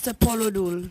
Mr. Polodul.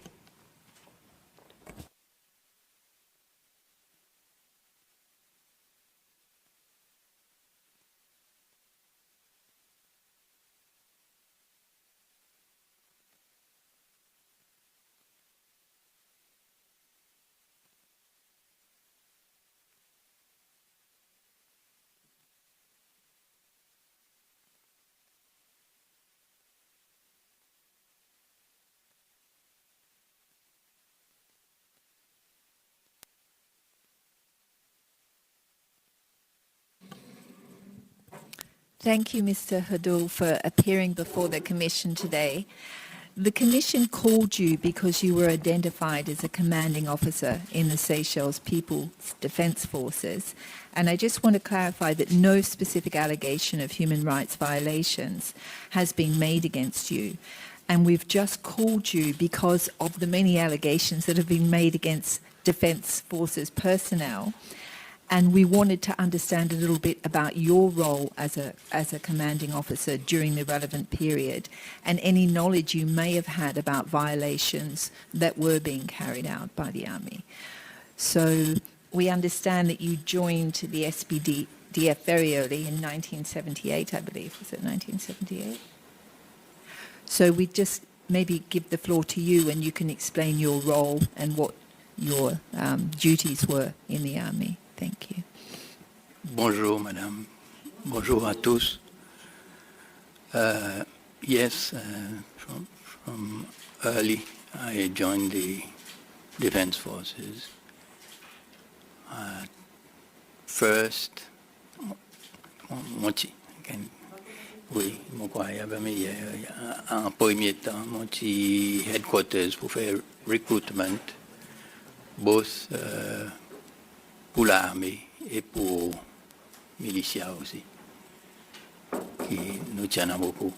Thank you, Mr. Hadul, for appearing before the Commission today. The Commission called you because you were identified as a commanding officer in the Seychelles People's Defence Forces. And I just want to clarify that no specific allegation of human rights violations has been made against you. And we've just called you because of the many allegations that have been made against Defence Forces personnel. And we wanted to understand a little bit about your role as a commanding officer during the relevant period and any knowledge you may have had about violations that were being carried out by the Army. So we understand that you joined the SPDF very early in 1978, I believe. Was it 1978? So we just maybe give the floor to you and you can explain your role and what your duties were in the Army. Thank you. Bonjour, Madame. Bonjour à tous. Yes, from early, I joined the Defense Forces. First, oui, en premier temps, mon petit headquarters pour faire recruitment, both pour l'armée et pour militia aussi, qui nous tient beaucoup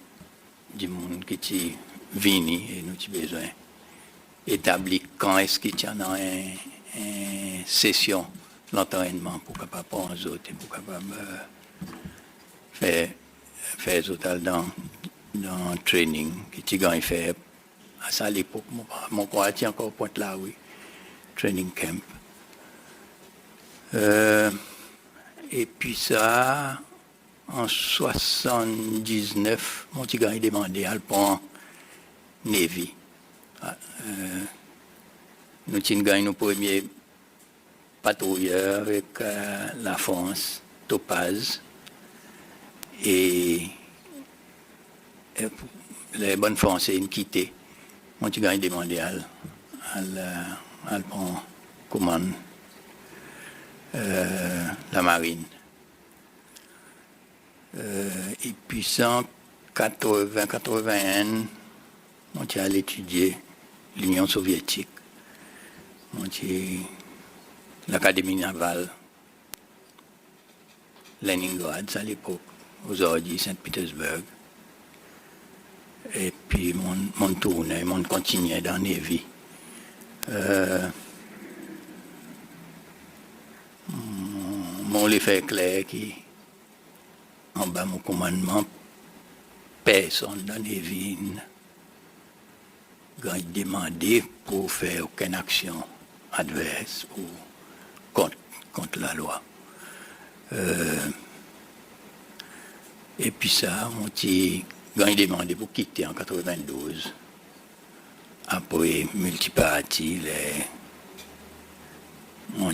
du monde qui est venu et nous avons besoin d'établir quand est-ce qu'il y a une session d'entraînement pour capable prendre les autres et pour capable faire total dans le training qui tu fait à ça à l'époque mon quartier encore pointe là oui training camp. Et puis ça, en 79, mon petit gars a demandé à le prendre Navy. Nous avons gagné nos premiers patrouilleurs avec la France, Topaz. Et les bonnes Français ont quitté. Mon petit gars a demandé à le prendre commande. La marine. Et puis en 80-81, on est allé étudier l'Union soviétique. On est l'Académie navale, Leningrad à l'époque, aujourd'hui Saint-Pétersbourg. Et puis mon tournait, mon continuait dans les vies. Mon les fait clair qui en bas mon commandement personne dans les vignes a demandé pour faire aucune action adverse ou contre la loi. Et puis ça, on a demandé pour quitter en 92 après multiparties on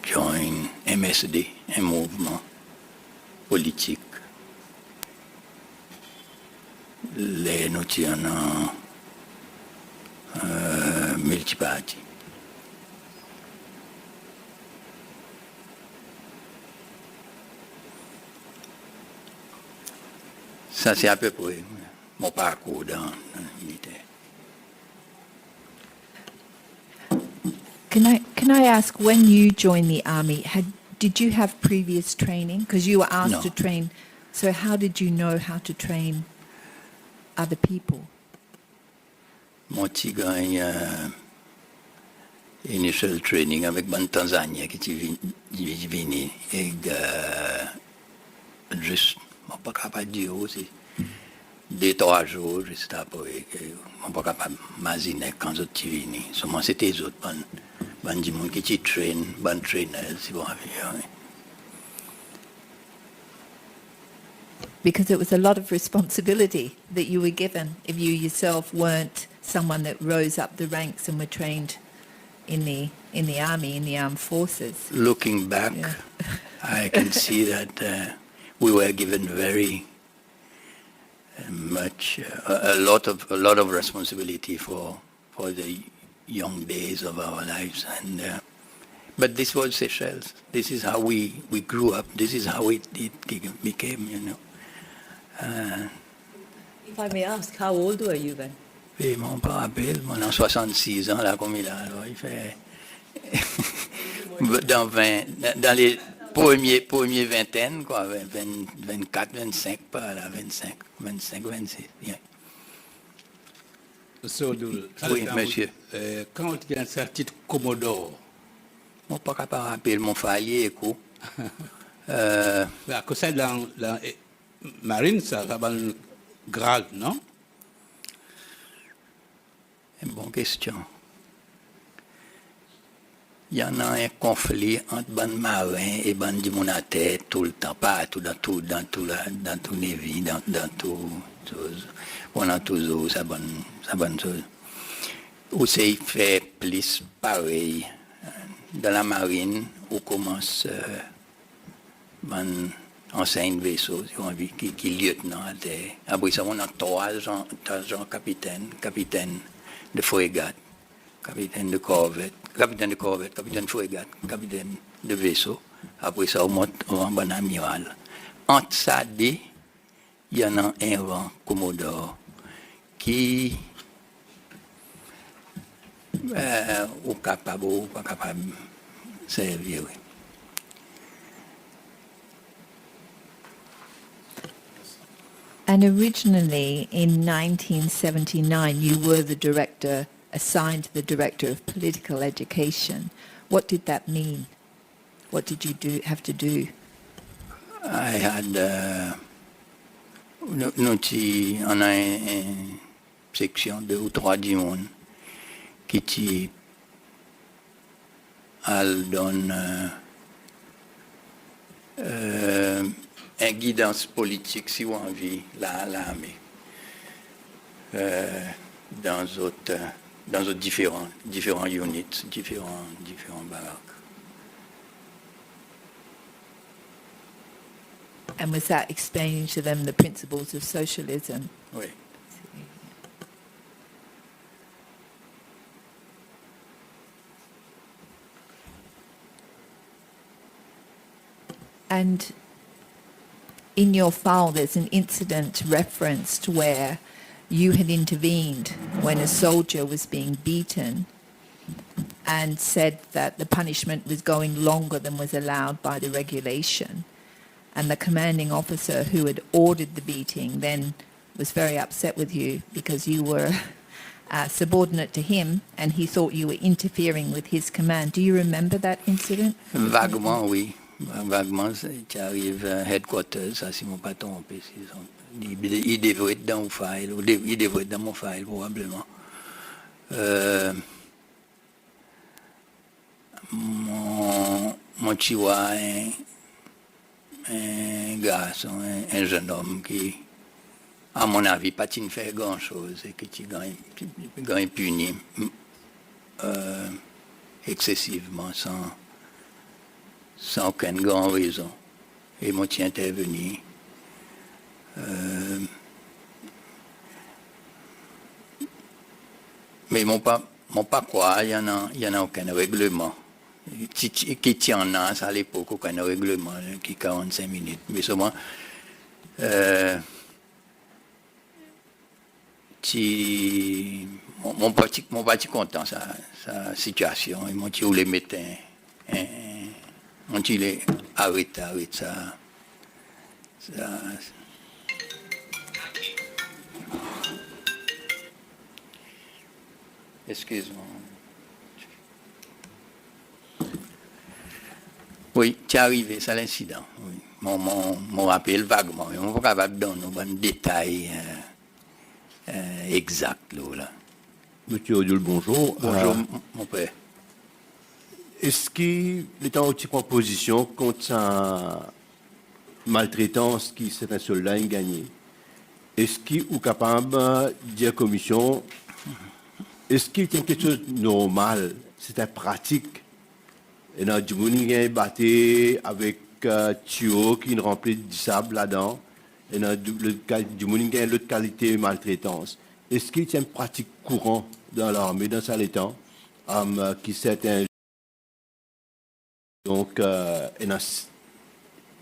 join MSD, un mouvement politique. Les nous en multiparties. Ça c'est à peu près mon parcours dans le militaire. Can I ask, when you joined the Army, did you have previous training? Because you were asked to train. So how did you know how to train other people? Moi, j'ai gagné initial training avec une Tanzanie qui est venu et juste, je ne peux pas dire aussi, 2-3 jours, juste après, on ne peut pas m'imaginer quand je suis venu. Seulement, c'était les autres, des gens qui traînent, des traîneurs, si vous avez. Because it was a lot of responsibility that you were given if you yourself weren't someone that rose up the ranks and were trained in the army, in the armed forces. Looking back, Yeah. I can see that we were given very much, a lot of responsibility for the young days of our lives, and but this was Seychelles. This is how we grew up. This is how it became, you know. If I may ask, how old were you then? Et mon père rappelle, moi, dans 66 ans, là, comme il a, alors, il fait, dans les premiers vingtaines, quoi, 24, 25, pas là, 25, 26, yeah. So, Oui, monsieur. Quand tu as un titre Commodore, Mon père capable rappeler mon faillier, quoi. à cause ça, dans la marine, ça va un grade, non? Une bonne question. Il y en a un conflit entre ban marins et ban du monde à terre tout le temps, partout, dans tous les vies, dans tout, pendant toujours, ça bonne chose. Où c'est fait plus pareil. Dans la marine, on commence ban enseigne vaisseau, si on veut, qui lieutenant à terre. Après ça, on a trois gens capitaine de frégate, capitaine de corvette, capitaine de frégate, capitaine de vaisseau. Après ça, on monte en ban amiral. Entre ça, il y en a un rang commodore qui ou capable ou pas capable de servir. Oui. And originally, in 1979, you were the director, assigned the director of political education. What did that mean? What did you have to do? I had on a une section 2 ou 3 du monde qui elle donne une guidance politique si on envie l'armée dans d'autres différents units, différents baraques. And was that explaining to them the principles of socialism? Oui. And in your file, there's an incident referenced where you had intervened when a soldier was being beaten and said that the punishment was going longer than was allowed by the regulation. And the commanding officer who had ordered the beating then was very upset with you because you were subordinate to him and he thought you were interfering with his command. Do you remember that incident? Vaguement, oui. Vaguement, tu arrives à headquarters, ça, si mon pas trompé. Il devrait être dans mon file, il devrait être dans mon file, probablement. Mon chihuahua, un garçon, un jeune homme qui, à mon avis, pas ne fait grand-chose et qui gagne puni excessivement sans aucune grande raison. Et moi, tu intervenu. Mais mon pas quoi, il y en a aucun règlement. Qui tient en ça à l'époque, aucun règlement, qui 45 minutes. Mais seulement, mon parti content sa situation. Et mon petit voulait mettre mon petit les arrête ça. Excuse-moi. Oui, c'est arrivé, c'est l'incident. Oui. Mon rappel vaguement, mais on ne peut pas donner un détail exact là. Monsieur Odul, bonjour. Bonjour, mon père. Est-ce qu'il est en petite proposition contre sa maltraitance qui c'est un soldat gagné? Est-ce qu'il est capable de dire à la commission, est-ce qu'il y a quelque chose de normal, c'est une pratique? Et dans du monde qui est battu avec tuyau qui remplit de sable là-dedans, et dans du monde qui a l'autre qualité de maltraitance. Est-ce qu'il y a une pratique courante dans l'armée, dans ça les temps, qui c'est un donc,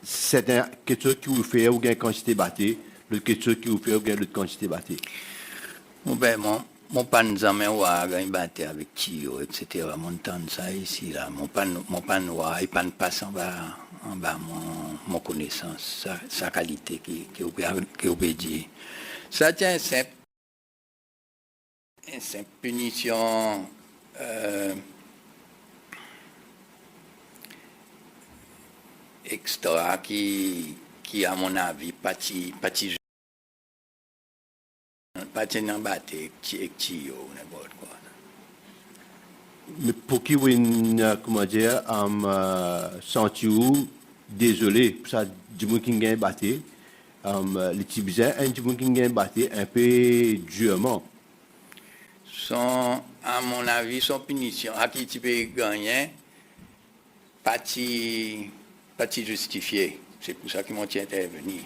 c'est quelque chose qui vous fait ou bien quantité battée, l'autre quelque chose qui vous fait ou bien l'autre quantité battée. Mon père, mon pan jamais ouah, il battait avec Tio, etc. Mon temps ça ici là, mon pan ouah, il pan passe en bas mon connaissance, sa qualité qui obéit. Ça tient une simple punition. Extra qui à mon avis pas n'en battre qui n'importe quoi. Mais pour qui vous, comment dire, senti-vous désolé pour ça, du monde qui gagne battu, les petits bizarres, un du monde qui gagne battu un peu durement. À mon avis, son punition, à qui tu peux gagner, pas justifié. C'est pour ça qu'ils m'ont intervenu.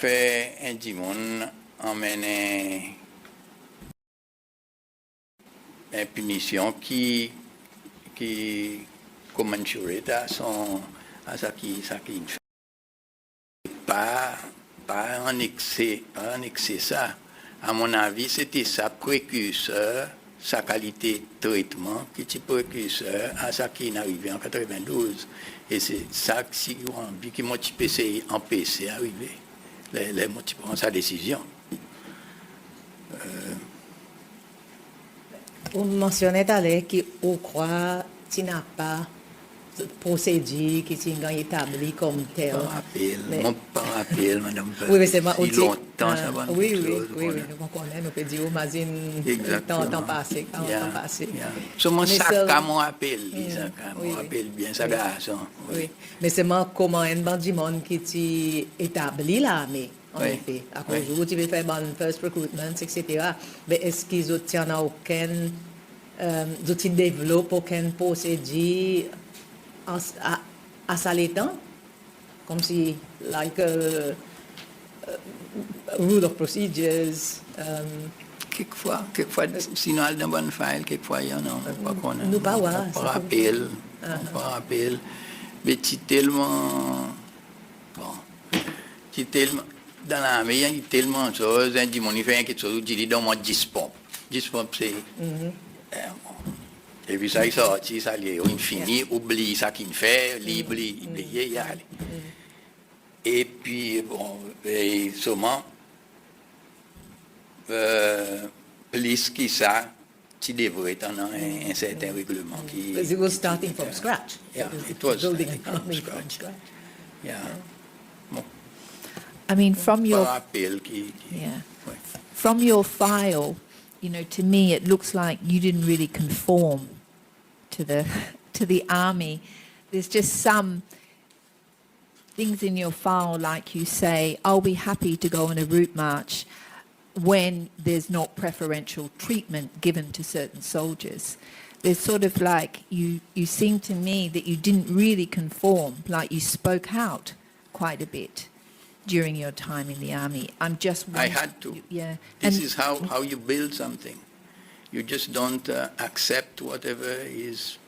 Fait un dimanche emmener une punition qui commensurate à ça qui fait. Pas en excès ça. À mon avis, c'était sa précurseur, sa qualité de traitement qui est précurseur à ça qui est arrivé en 92. Et c'est ça qui m'a empêché d'arriver. Les motifs prennent sa décision. Vous mentionnez tout à l'heure qu'on croit qu'il n'y a pas de procédure qui est établie comme tel. Mon rappel, madame. Oui, mais c'est moi si aussi. longtemps, ça va Oui, nous nous connaissons, nous pouvons dire, imagine, temps passé. C'est mon sac à mon rappel, oui. rappel bien, ça garçon. Oui, mais c'est moi comment un bandit qui est établi l'armée, en effet. À cause où tu veux faire bon first recruitment, etc. Mais est-ce qu'ils n'ont aucun, ils développent aucune procédure à ça les temps? Comme si, like, rule of procedures. Quelquefois, sinon, elle a une bonne file, quelquefois, il y en a pas qu'on a. Nous pas, voilà. On rappelle. Mais c'est tellement. Bon. C'est tellement. Dans l'armée, il y a tellement de choses. Un dimanche, il fait quelque chose, il dit, donne-moi 10 pompes. 10 pompes, c'est. Et puis ça, il sortit, ça, il infini, oublie ça qu'il fait, oublie, il y a. Et puis, bon, et seulement, plus que ça, tu devrais être dans un certain règlement qui... Because it was starting from scratch. Yeah, it was building starting an from army scratch. from scratch. Yeah. I mean, from your Rappel yeah, ouais. from your file, you know, to me it looks like you didn't really conform to the army. There's just some things in your file, like you say, I'll be happy to go on a route march when there's not preferential treatment given to certain soldiers. There's sort of like, you seem to me that you didn't really conform, like you spoke out quite a bit during your time in the army. I'm just I had to. Yeah. This is how you build something. You just don't accept whatever is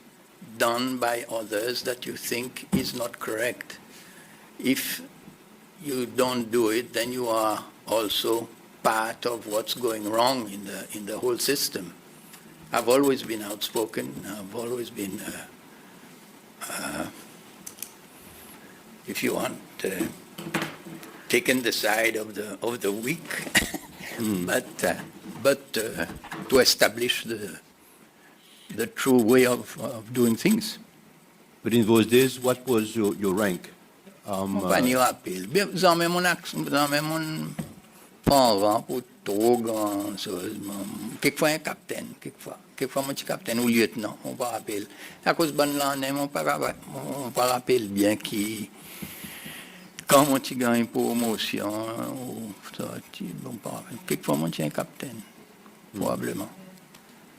done by others that you think is not correct. If you don't do it, then you are also part of what's going wrong in the whole system. I've always been outspoken. I've always been, if you want, taken the side of the weak, but to establish the true way of doing things. But in those days, what was your rank Mon pas ni rappel. Bien, j'en mets mon accent, j'en mets mon parent pour trop grand chose. Quelquefois un capitaine, quelquefois mon petit capitaine ou lieutenant, on pas rappel. À cause de bonne l'année, on pas rappel bien qui quand mon petit gagne promotion ou ça, bon pas rappel. Quelquefois mon petit un capitaine, probablement.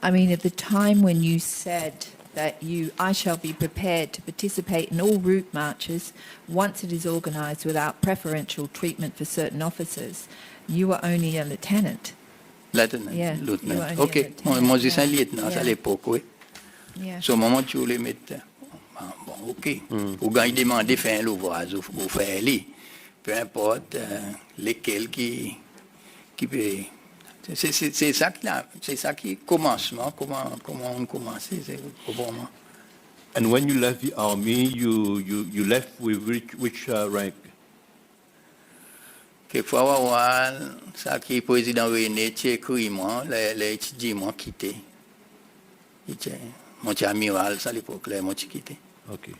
I mean, at the time when you said that I shall be prepared to participate in all route marches once it is organised without preferential treatment for certain officers, you were only a lieutenant. Lieutenant, Yeah, you were lieutenant. only a Ok, lieutenant, moi je suis un yeah. lieutenant Yeah. à l'époque, oui. Yeah. Sur le moment, tu les mettre. Bon, ok. Ou quand il demande de faire un ouvrage, ou faire lui. Peu importe lesquels qui peut. C'est ça qui commencement, comment on commence, c'est comment. And when you left the army, you left with which rank? Quelquefois, ça qui est président René, tu écris moi, les étudiants m'ont quitté. Mon petit amiral, ça à l'époque, là, m'ont quitté. Okay.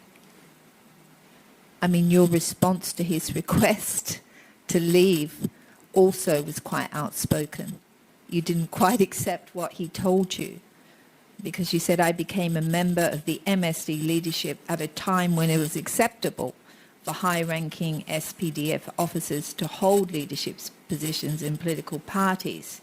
I mean, your response to his request to leave also was quite outspoken. You didn't quite accept what he told you because you said, I became a member of the MSD leadership at a time when it was acceptable for high-ranking SPDF officers to hold leadership positions in political parties.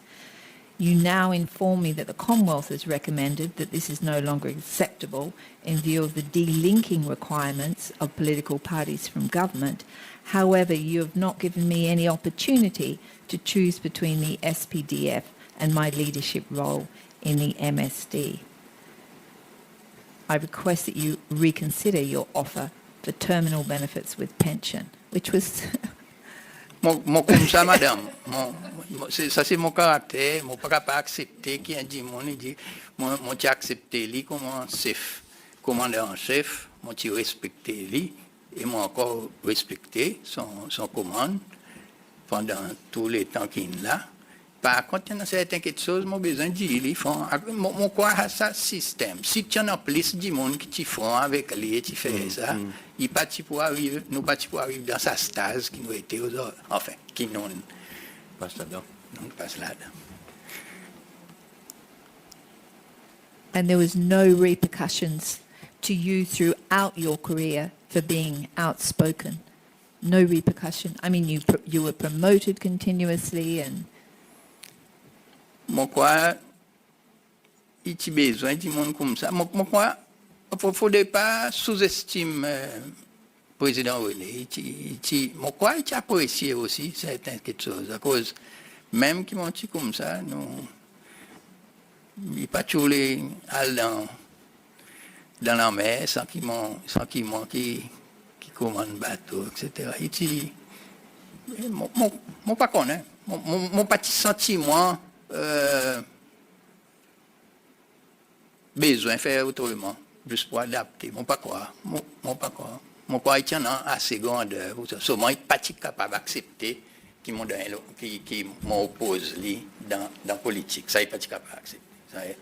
You now inform me that the Commonwealth has recommended that this is no longer acceptable in view of the delinking requirements of political parties from government. However, you have not given me any opportunity to choose between the SPDF and my leadership role in the MSD. I request that you reconsider your offer for terminal benefits with pension, which was... Mon comme ça, madame. Ça, c'est mon caractère. Mon pas capable d'accepter qui a dit, mon j'ai accepté lui comme un chef, commandant en chef, mon j'ai respecté lui, et moi encore respecté son commande pendant tous les temps qu'il est là. Par contre, il y a certaines choses, j'ai besoin de dire, ils font, mon quoi à ça système. Si tu en as plus de monde qui t'y font avec lui, tu fais ça, il pas pour arriver, nous pas pour arriver dans sa stage qui nous était aux autres, enfin, qui nous Passe là-dedans. nous passe là-dedans. And there was no repercussions to you throughout your career for being outspoken. No repercussion. I mean, you were promoted continuously and... Mon quoi, il a besoin de monde comme ça. Mon quoi, il ne faudrait pas sous-estimer le président René. Mon quoi, il apprécie aussi certaines choses. À cause, même qui m'ont dit comme ça, il n'y a pas toujours les dans la mer sans qu'il commande bateau, etc. Mon pas connaît. Mon petit sentiment. Besoin de faire autrement, juste pour adapter. Mon pas quoi. Mon quoi, il tient assez grandeur. Seulement, il n'est pas capable d'accepter qui m'oppose dans la politique. Ça, il n'est pas capable d'accepter.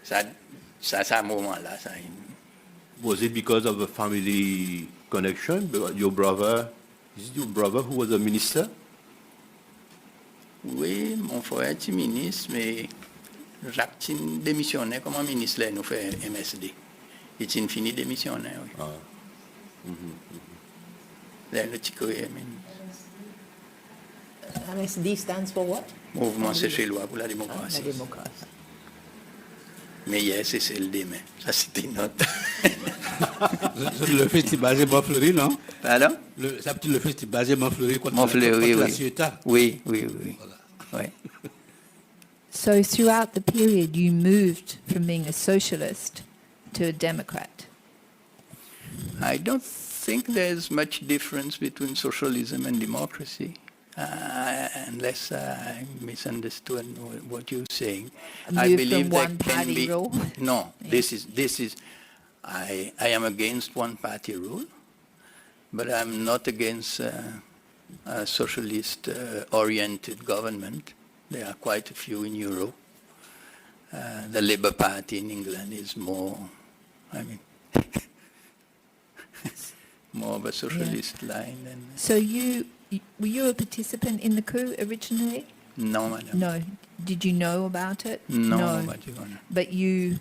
Ça, à un moment-là, ça. Was it because of a family connection? Your brother, is it your brother who was a minister? Oui, mon frère est ministre, mais Jacques a démissionné comme ministre, là, nous fait MSD. Il a fini démissionné, oui. Ah. Là, le petit courrier, MSD stands for what? Mouvement séché-loi pour la démocratie. La démocratie. Mais hier, c'est celle demain. Ça, c'était une note. Le festival basé Montfleury, non? Pardon? Le festival basé Montfleury contre Montfleury, la oui. Ciotat. Oui. Voilà. Oui. So throughout the period, you moved from being a socialist to a Democrat. I don't think there's much difference between socialism and democracy, unless I misunderstood what you're saying. I Move believe from there one can party be rule? no. Yeah. This is. I am against one party rule, but I'm not against a socialist oriented government. There are quite a few in Europe. The Labour Party in England is more, more of a socialist line. So were you a participant in the coup originally? Non, madame. No. Did you know about it? Non, madame. But you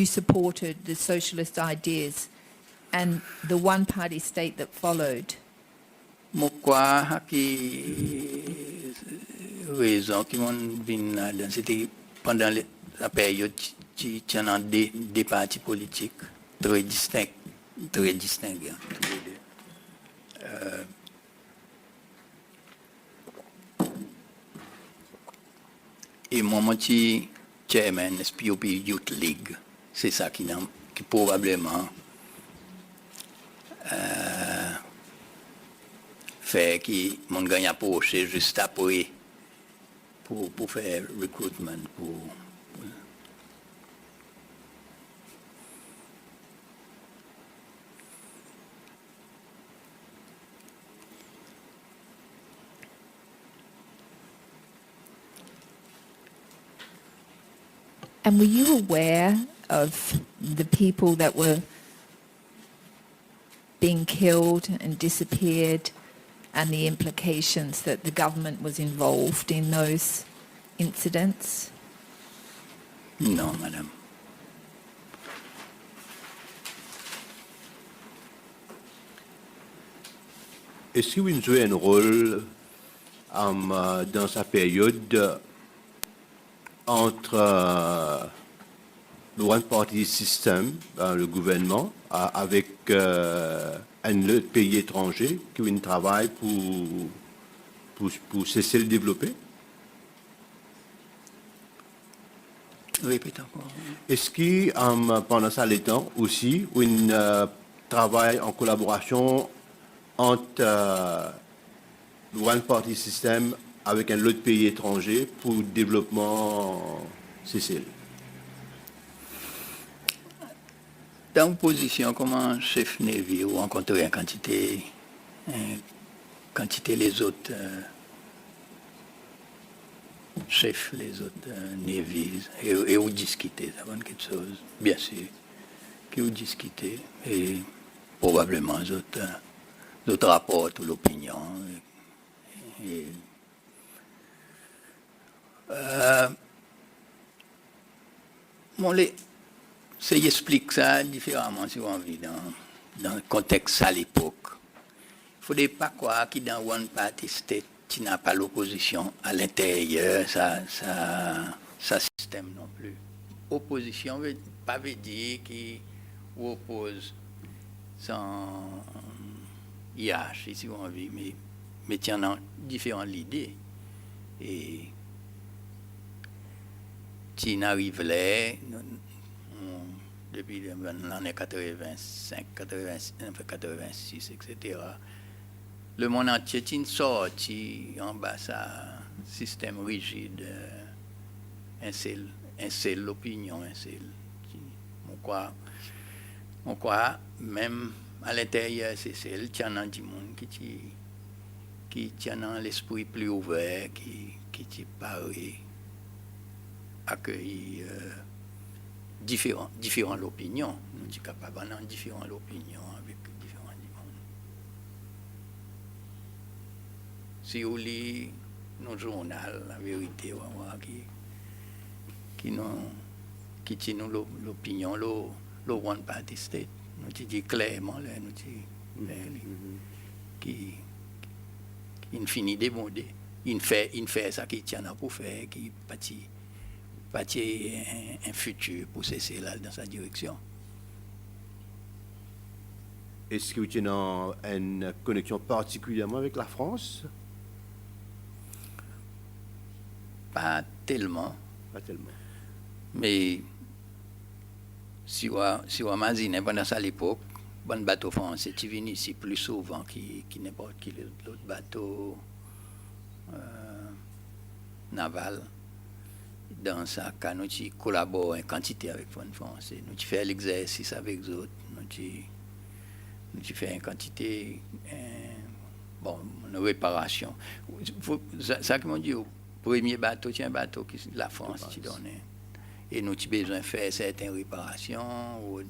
supported the socialist ideas and the one-party state that followed. Moi, quoi, raison qui m'ont venu là-dedans, c'était pendant la période qui y a des partis politiques très distincts tous les deux. Et moi, je suis chairman SPOP Youth League. C'est ça qui probablement fait que mon gagne approché juste après pour faire recruitment And were you aware of the people that were being killed and disappeared and the implications that the government was involved in those incidents? Non, madame. Est-ce que vous jouez un rôle dans sa période entre le One Party System, le gouvernement, avec un autre pays étranger qui travaille pour cesser de développer? Répète encore. Est-ce que pendant ça, les temps aussi, on travaille en collaboration entre le One Party System avec un autre pays étranger pour le développement Sicile? Dans une position comme un chef Navy, ou rencontrer en quantité les autres chefs, les autres Navy, et où discuter, ça va quelque chose, bien sûr, qui où discuter, et probablement les autres rapports, l'opinion. Ça explique ça différemment, si vous avez envie, dans le contexte à l'époque. Il ne faudrait pas croire que dans One Party State, tu n'as pas l'opposition à l'intérieur, ça système non plus. Opposition ne veut pas dire qu'on oppose sans hiérarchie, si vous avez envie, mais tu en as différentes idées. Et tu n'arrives là, depuis l'année 85, 86, etc. Le monde entier est sorti en bas ça système rigide, un seul l'opinion, un seul. On croit même à l'intérieur, c'est celle qui en a du monde qui tient l'esprit plus ouvert, qui paraît accueillir différentes opinions. Nous sommes capables d'avoir différentes opinions avec différents mondes. Si vous lisez nos journaux, la vérité, on va voir qui tient l'opinion, le One Party State. Nous disons clairement, qui finit démodé. Il fait ça qu'il tient pour faire, qui bâtit un futur pour cesser là dans sa direction. Est-ce que vous avez une connexion particulièrement avec la France? Pas tellement. Pas tellement. Mais si on imagine pendant ça à l'époque, bon bateau français, tu viens ici plus souvent que n'importe quel autre bateau naval. Dans ça, quand nous collaborons en quantité avec les Français, nous faisons l'exercice avec les autres, nous faisons en quantité, une réparation. Ça qui m'ont dit, le premier bateau, c'est un bateau que la France qui donne. Et nous avons besoin de faire certaines réparations, ou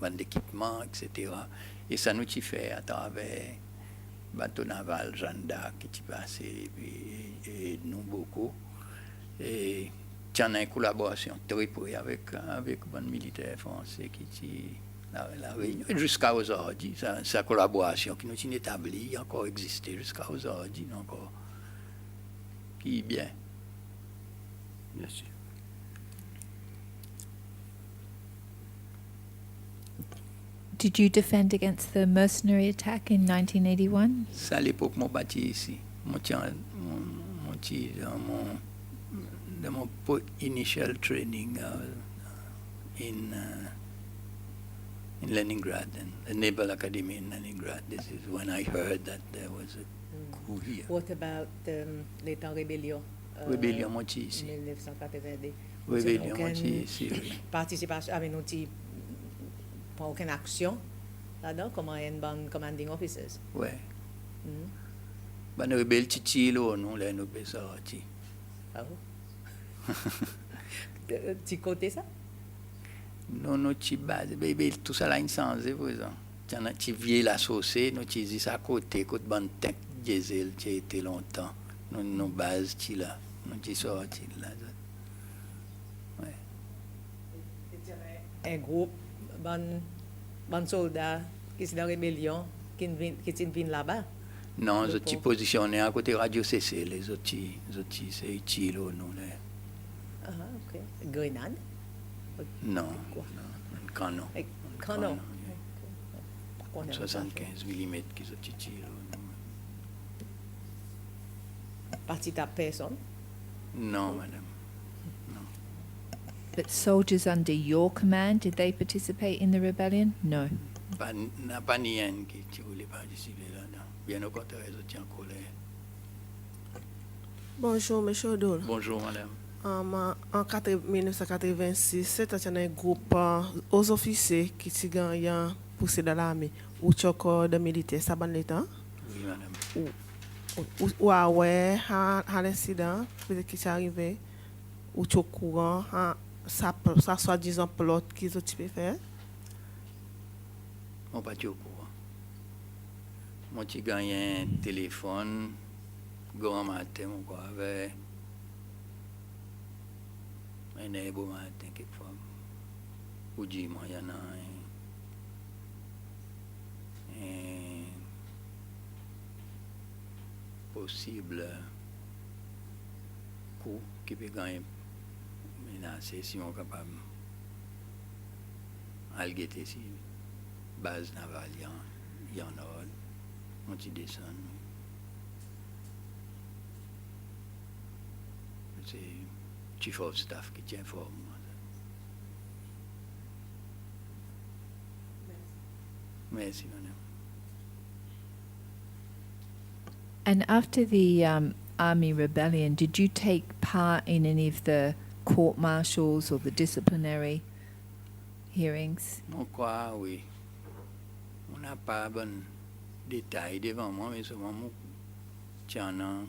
d'équipements, etc. Et ça nous y fait à travers bateau naval Jeanne d'Arc qui est passé et nous beaucoup. Et il y a une collaboration très près avec le militaire français qui la Réunion. Jusqu'à aujourd'hui, sa collaboration qui nous est établie, encore existé jusqu'à aujourd'hui, encore qui est bien. Merci. Did you defend against the mercenary attack in 1981? C'est à l'époque mon bâti ici. Mon dans mon initial training in Leningrad and the Naval Academy in Leningrad. This is when I heard that there was a coup here. What about l'état rébellion? Rébellion moitié ici. 1982. Rébellion Aucune moitié ici. Oui. participation, nous pas aucune action là-dedans, comme un bon commanding officers. Ouais. Ben rebelle titi là, nous là nous sorti. Ah bon? Tu côté ça? Non, nous ci base, bébé tout ça là insensé pour ça. Tiens, tu viens la saucer, nous ci dis ça côté bon tank diesel qui a été longtemps. Nous base ti là, nous ci sorti là. Ouais. Un groupe bon soldat qui est dans la rébellion qui vient là-bas. Non, Le je suis pont. positionné à côté radio CC, les autres c'est utile nous là. Ah, ok. Grenade? Non, Quoi? non, un canon. Un canon. oui. Par contre, 75 mm qui sont utiles. partie à personne. Non, madame. But soldiers under your command, did they participate in the rebellion? No. Pas ni un qui voulait participer là-dedans. Bien au contraire, ils étaient en colère. Bonjour, M. Odoul. Bonjour, madame. En 1986, c'était un groupe aux officiers qui s'y gagné poussé dans l'armée ou corps de militaires. Ça bon l'état? Oui, madame. Ou à ouais, à l'incident, peut-être qui s'est arrivé, ou au courant, ça soi-disant plot qu'ils ont fait. On pas au courant. Moi, j'ai gagné un téléphone, grand matin, mon quoi, avec un beau matin, quelquefois. Ou dis-moi, il y en a un possible coup qui peut gagner, menacer si on est capable d'algueter si base navale, il y en a, on t'y descend. C'est chief of staff qui tient informe. Merci, madame. And after the army rebellion, did you take part in any of the court martials or the disciplinary hearings? Mon quoi, oui. On n'a pas bon détail devant moi, mais souvent, mon tiens, non.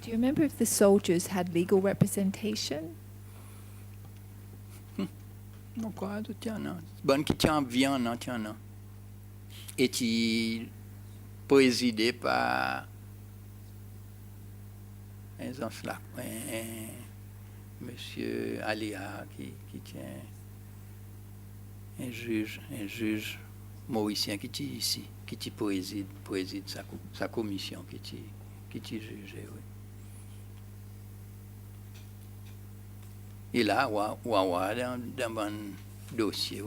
Do you remember if the soldiers had legal representation? Mon quoi, tout tiens, non. Bon qui tient bien, non, tiens, non. Et qui présidé par monsieur Aléa qui tient un juge mauricien qui est ici, qui préside sa commission qui juge, oui. Et là, dans un dossier,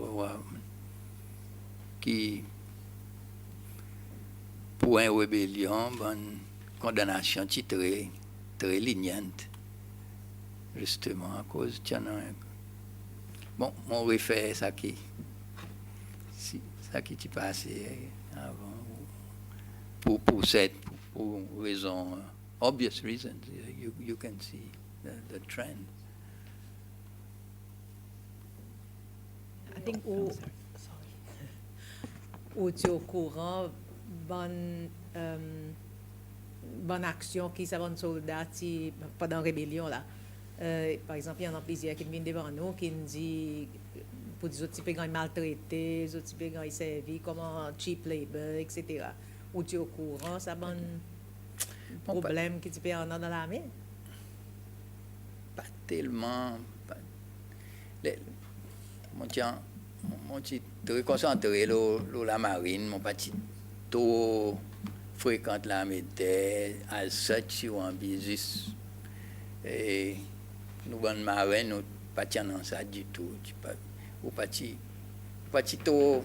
qui pour une rébellion, une condamnation qui est très lignante, justement, à cause de bon, on refait ça qui s'est passé avant, pour raison, obvious reasons, you can see the trend. I think. Ou tu es au courant, bonne action qui ça bonne soldat qui pendant rébellion là. Par exemple, il y en a plusieurs qui viennent devant nous qui nous disent pour des autres types de maltraités, des autres types de servis, comment cheap labor, etc. Ou tu es au courant, ça bon problème qui tu peux en dans l'armée? Pas tellement. Mon tiens, mon petit très concentré la marine, mon petit trop fréquente l'armée de terre, à such ou en business. Et nous bonnes marins, nous pas dans ça du tout. Ou pas trop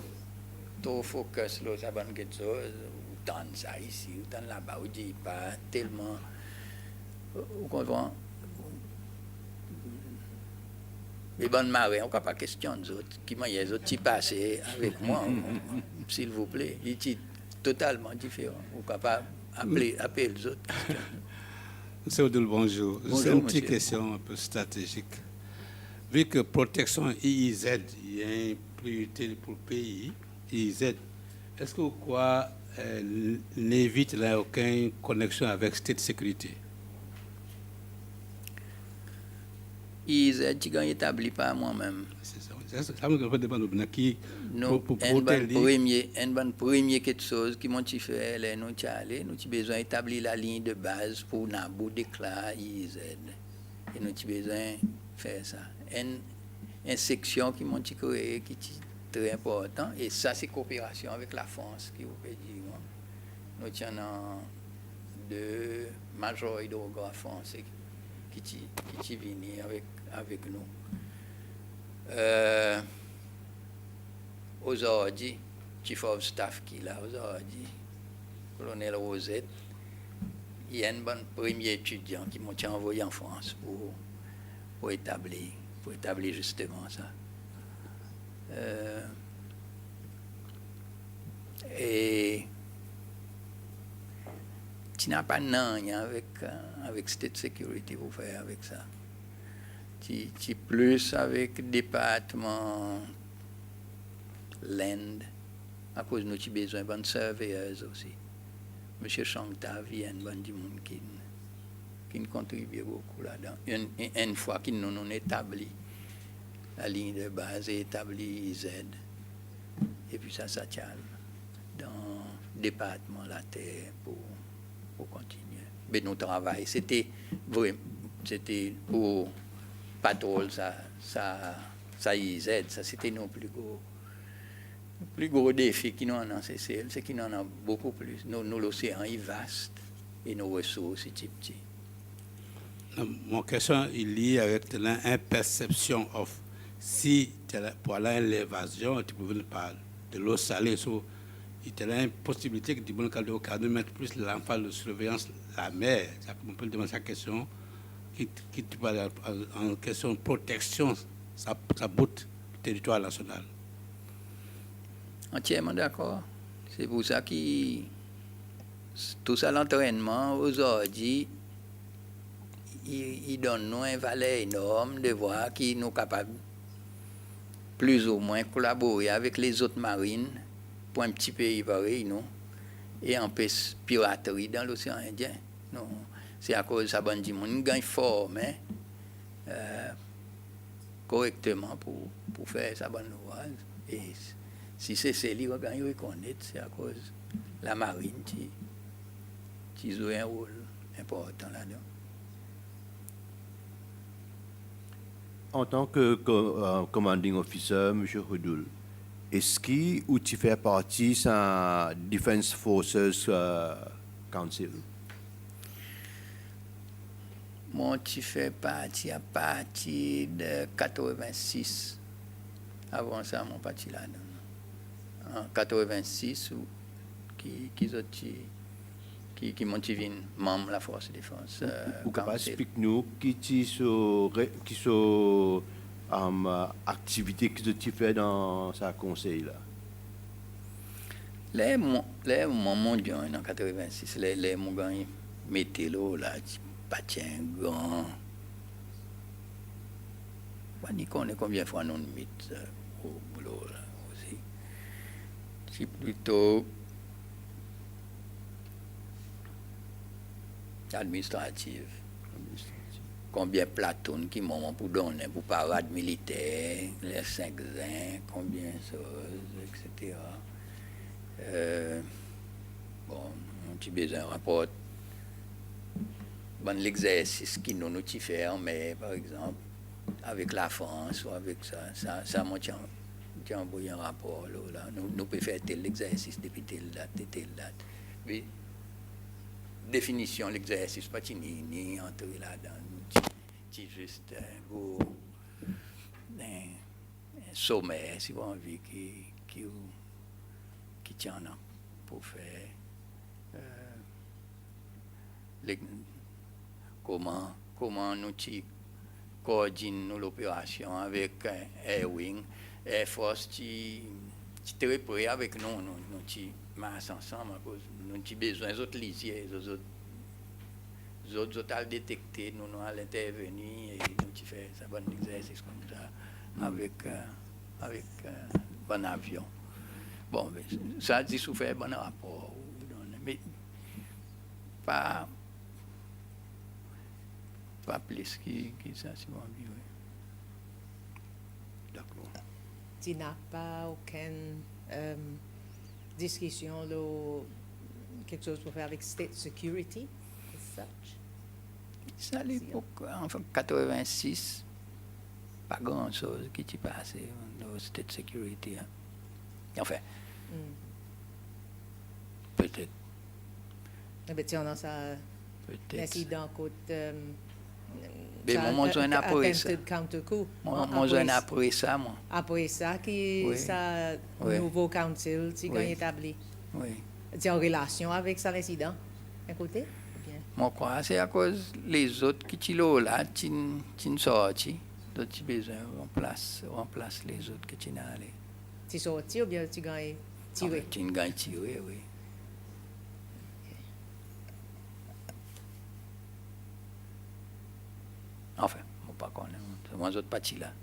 focus là, ça bonne quelque chose. Ou tant ça ici, ou tant là-bas, ou dit pas tellement. Vous comprenez? Les bonnes marins, on n'a pas question des autres. Qui m'ont les autres qui passent avec moi, s'il vous plaît. Ils sont totalement différents. On ne peut pas appeler les autres. Monsieur Odoul, bonjour. Bonjour, C'est une monsieur. petite question un peu stratégique. Vu que protection IIZ est une priorité pour le pays, IIZ, est-ce que vous croyez n'évite là aucune connexion avec State Sécurité? Ils sont établis par moi-même. C'est ça. Ça me demande qui Nous, pour un protéger. premier quelque chose qui m'ont fait, nous avons besoin d'établir la ligne de base pour Nabou déclarer IZ. Et nous avons besoin de faire ça. Une section qui m'ont créé qui est très important. Et ça, c'est coopération avec la France qui vous peut dire. Nous avons deux majors hydrographes français qui viennent avec nous. Aujourd'hui, Chief of Staff qui est là, aujourd'hui, colonel Rosette, il y a un bon premier étudiant qui m'a envoyé en France pour établir justement ça. Et tu n'as pas rien avec State Security pour faire avec ça. Tu plus avec le département land, à cause de nous avons besoin de bonnes surveilleurs aussi. M. Changta vient du monde qui contribue beaucoup là-dedans. Une fois qu'ils nous ont établi la ligne de base et établi Z, et puis ça tient dans le département la terre pour continuer. Mais nos travail, c'était pour patrol, ça IZ, ça c'était nos plus gros défi qui nous en a CCL, c'est qu'il en a beaucoup plus. L'océan est vaste et nos ressources sont petites. Mon question est liée avec une perception of si pour aller à l'évasion, tu peux parler de l'eau salée, il y a une possibilité que tu peux mettre plus l'emphase de surveillance la mer. On peut demander sa question qui parle en question de protection, ça bout territoire national. Entièrement d'accord. C'est pour ça que tout ça, l'entraînement, aujourd'hui, il donne nous une valeur énorme de voir qu'ils nous capables plus ou moins collaborer avec les autres marines pour un petit pays pareil, non? Et empêcher piraterie dans l'océan Indien. Non. C'est à cause de ça, bon, on gagne formé correctement pour faire ça bonne ouvrage. Et si c'est celui qui gagne reconnaître, c'est à cause de la marine qui joue un rôle important là-dedans. En tant que commanding officer, M. Hudoul, est-ce que tu fais partie de Defense Forces Council? Moi, tu fais partie à partir de 86. Avant ça, mon parti là-dedans. En 86, qui m'ont été membre de la force de défense. Vous pouvez expliquer-nous qui sont activités que tu fais dans ce conseil-là? Les moments en 86, les moments météo là, pas tiens grand. On connaît combien de fois nous mettons au boulot là aussi. C'est plutôt administrative. Combien de platoons qui m'ont pour donner pour parade militaire, les 5 ans, combien de choses, etc. Bon, on a besoin d'un rapport. Bon, l'exercice qui nous fait, mais par exemple, avec la France ou avec ça m'a envoyé un rapport. Là. Nous pouvons faire tel exercice depuis telle date et telle date. Mais, définition, l'exercice, pas ni entrer là-dedans. C'est juste un sommet, si vous avez envie, qui tient pour faire comment nous coordinons l'opération avec Air Wing, Air Force, qui est prêt avec nous masse ensemble, nous avons besoin d'autres lisiers, les autres à détecter, nous allons intervenir et nous faisons un bon exercice comme ça avec un bon avion. Bon, mais ça dit sous fait un bon rapport, mais pas plus qui ça, si vous envie. D'accord. Tu n'as pas aucune discussion, quelque chose pour faire avec State Security, as such? Ça, à l'époque, en 86, pas grand-chose qui s'est passé dans la State Security. Hein. Enfin, peut-être. Mais tu as ça, Peut-être. l'incident côté... Mais moi, j'ai après ça. Counter-coup. Moi, j'ai après ça, moi. Après ça, Oui. ça Oui. nouveau council, tu Oui. établi. Oui. Tu es en relation avec ça, l'incident, d'un côté? Bien. Moi, crois c'est à cause les autres qui sont là, qui sont sortis. Donc, tu as besoin remplace les autres qui sont allés. Tu es sorti ou bien tu gagnes tiré? Tu gagnes tiré, oui. Enfin, je ne sais pas connaître. Moi, je pas là.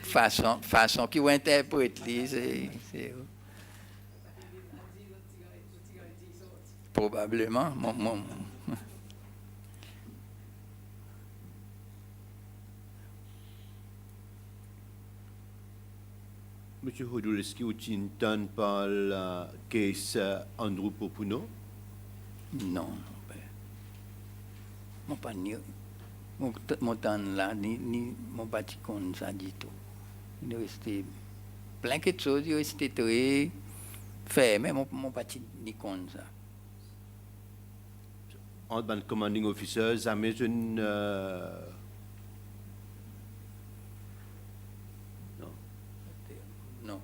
Façon qui interprète, c'est probablement. Monsieur Hodul, est-ce que vous entendez par la case Andrew Popuno? Non, mon pas ni mon temps là ni mon bâti comme ça du tout. Il restait plein de choses, il restait très fermé, mon bâti ni comme ça. En tant que commanding officer, jamais je ne... Non. Non.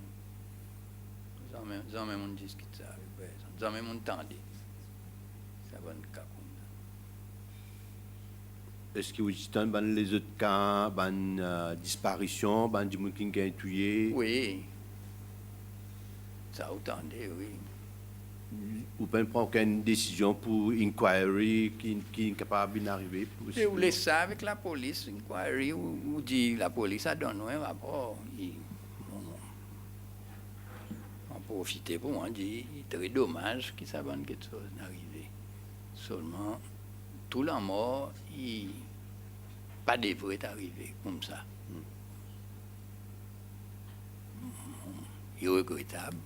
Jamais mon discute ça avec personne. Jamais mon tendé. Ça va nous cas comme ça. Est-ce que vous entendez les autres cas, disparition, des gens qui ont tué? Oui. Ça entendez, oui. Ou pas prendre aucune décision pour inquiry qui est capable d'arriver? Je voulais ça avec la police, inquiry, ou dit la police a donné un rapport. On profiter pour moi, dit c'est très dommage que ça va quelque chose d'arriver. Seulement, tout la mort, pas devrait arriver comme ça. Il est regrettable.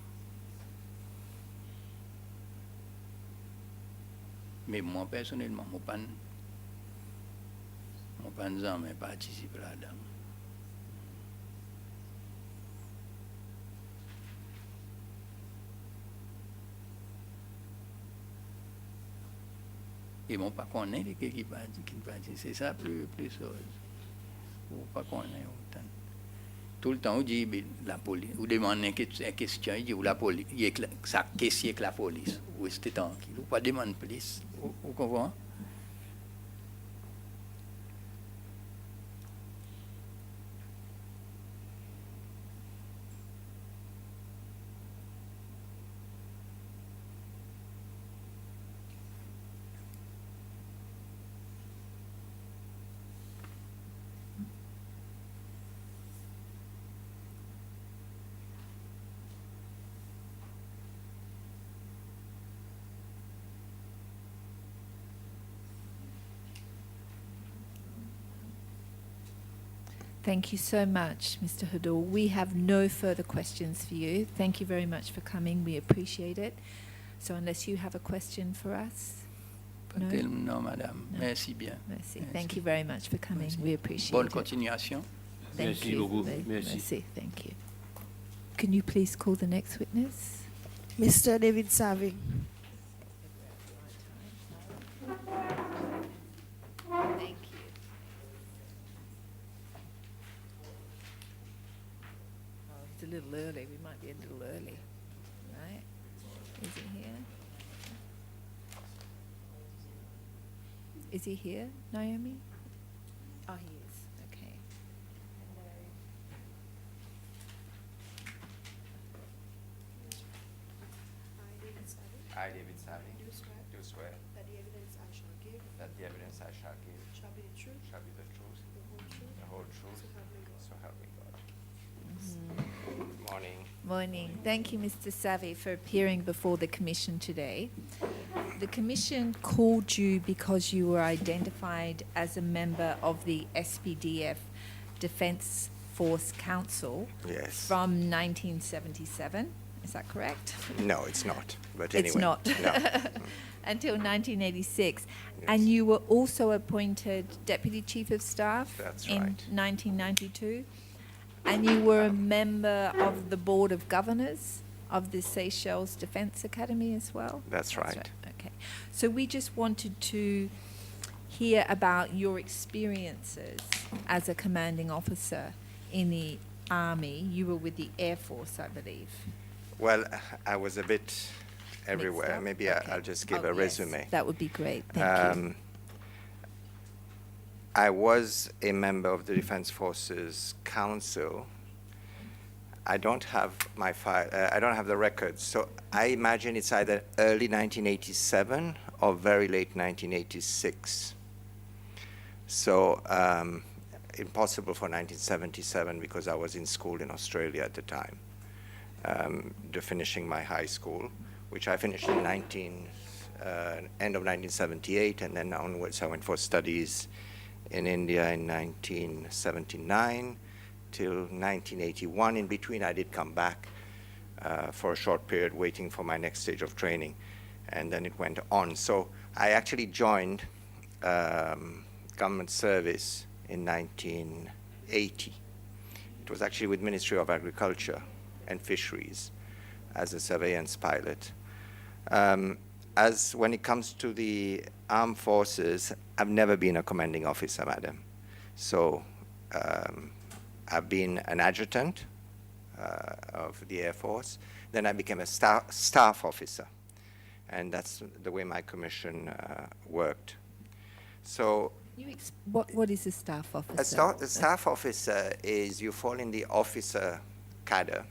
Mais moi, personnellement, je ne peux jamais participer là-dedans. Et je ne pas connaître qui participe. C'est ça plus chose. Je ne pas connaître autant. Tout le temps, on dit la police. Vous demandez une question, il dit la police. Ça, qu'est-ce que la police? Ou c'était tranquille. Vous ne pas demander plus. Vous comprenez? Thank you so much, Mr. Hadul. We have no further questions for you. Thank you very much for coming. We appreciate it. So unless you have a question for us? No? Non, madame. No. Merci bien. Merci. Merci. Thank you very much for coming. Merci. We appreciate Bonne it. continuation. Thank Merci you. beaucoup. Very- Merci. Thank you. Can you please call the next witness? Mr. David Savvy. Thank you. Oh, it's a little early. We might be a little early. Right? Is he here? Is he here, Naomi? Oh, he is. Okay. I, David Savvy, do swear That the evidence I shall give that the evidence I shall give shall be the truth, shall be the truth, the whole truth, the whole truth, so help me God. so help me God. Good morning. Morning. Thank you, Mr. Savvy, for appearing before the Commission today. The Commission called you because you were identified as a member of the SPDF Defence Force Council Yes. from 1977. Is that correct? No, it's not. But anyway. It's not. No. Until 1986. Yes. And you were also appointed Deputy Chief of Staff That's in right. 1992. And you were a member of the Board of Governors of the Seychelles Defence Academy as well? That's right. Okay. So we just wanted to hear about your experiences as a commanding officer in the Army. You were with the Air Force, I believe. Well, I was a bit everywhere. Mixed up? Maybe Okay. I'll just give Oh, a yes, resume. that would be great. Thank you. I was a member of the Defense Forces Council. I don't have my file. I don't have the records, so I imagine it's either early 1987 or very late 1986. So impossible for 1977 because I was in school in Australia at the time, finishing my high school, which I finished in end of 1978, and then onwards I went for studies in India in 1979 till 1981. In between, I did come back for a short period, waiting for my next stage of training, and then it went on. So I actually joined government service in 1980. It was actually with Ministry of Agriculture and Fisheries as a surveillance pilot. As when it comes to the armed forces, I've never been a commanding officer, madam. So I've been an adjutant of the Air Force. Then I became a staff officer. And that's the way my commission worked. So What is a staff officer? a staff officer is you fall in the officer cadre,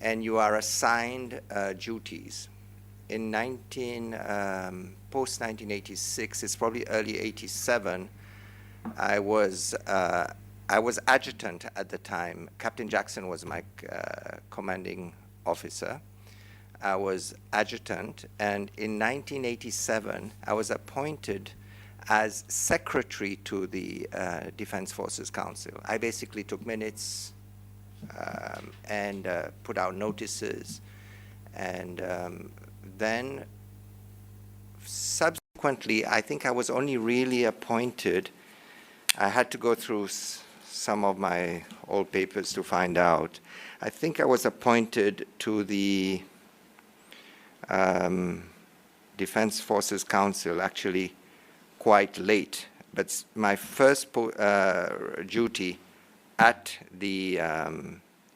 and you are assigned duties. In post 1986, it's probably early 87. I was adjutant at the time. Captain Jackson was my commanding officer. I was adjutant, and in 1987, I was appointed as secretary to the Defense Forces Council. I basically took minutes and put out notices, and then subsequently, I think I was only really appointed. I had to go through some of my old papers to find out. I think I was appointed to the Defense Forces Council actually quite late, but my first duty at the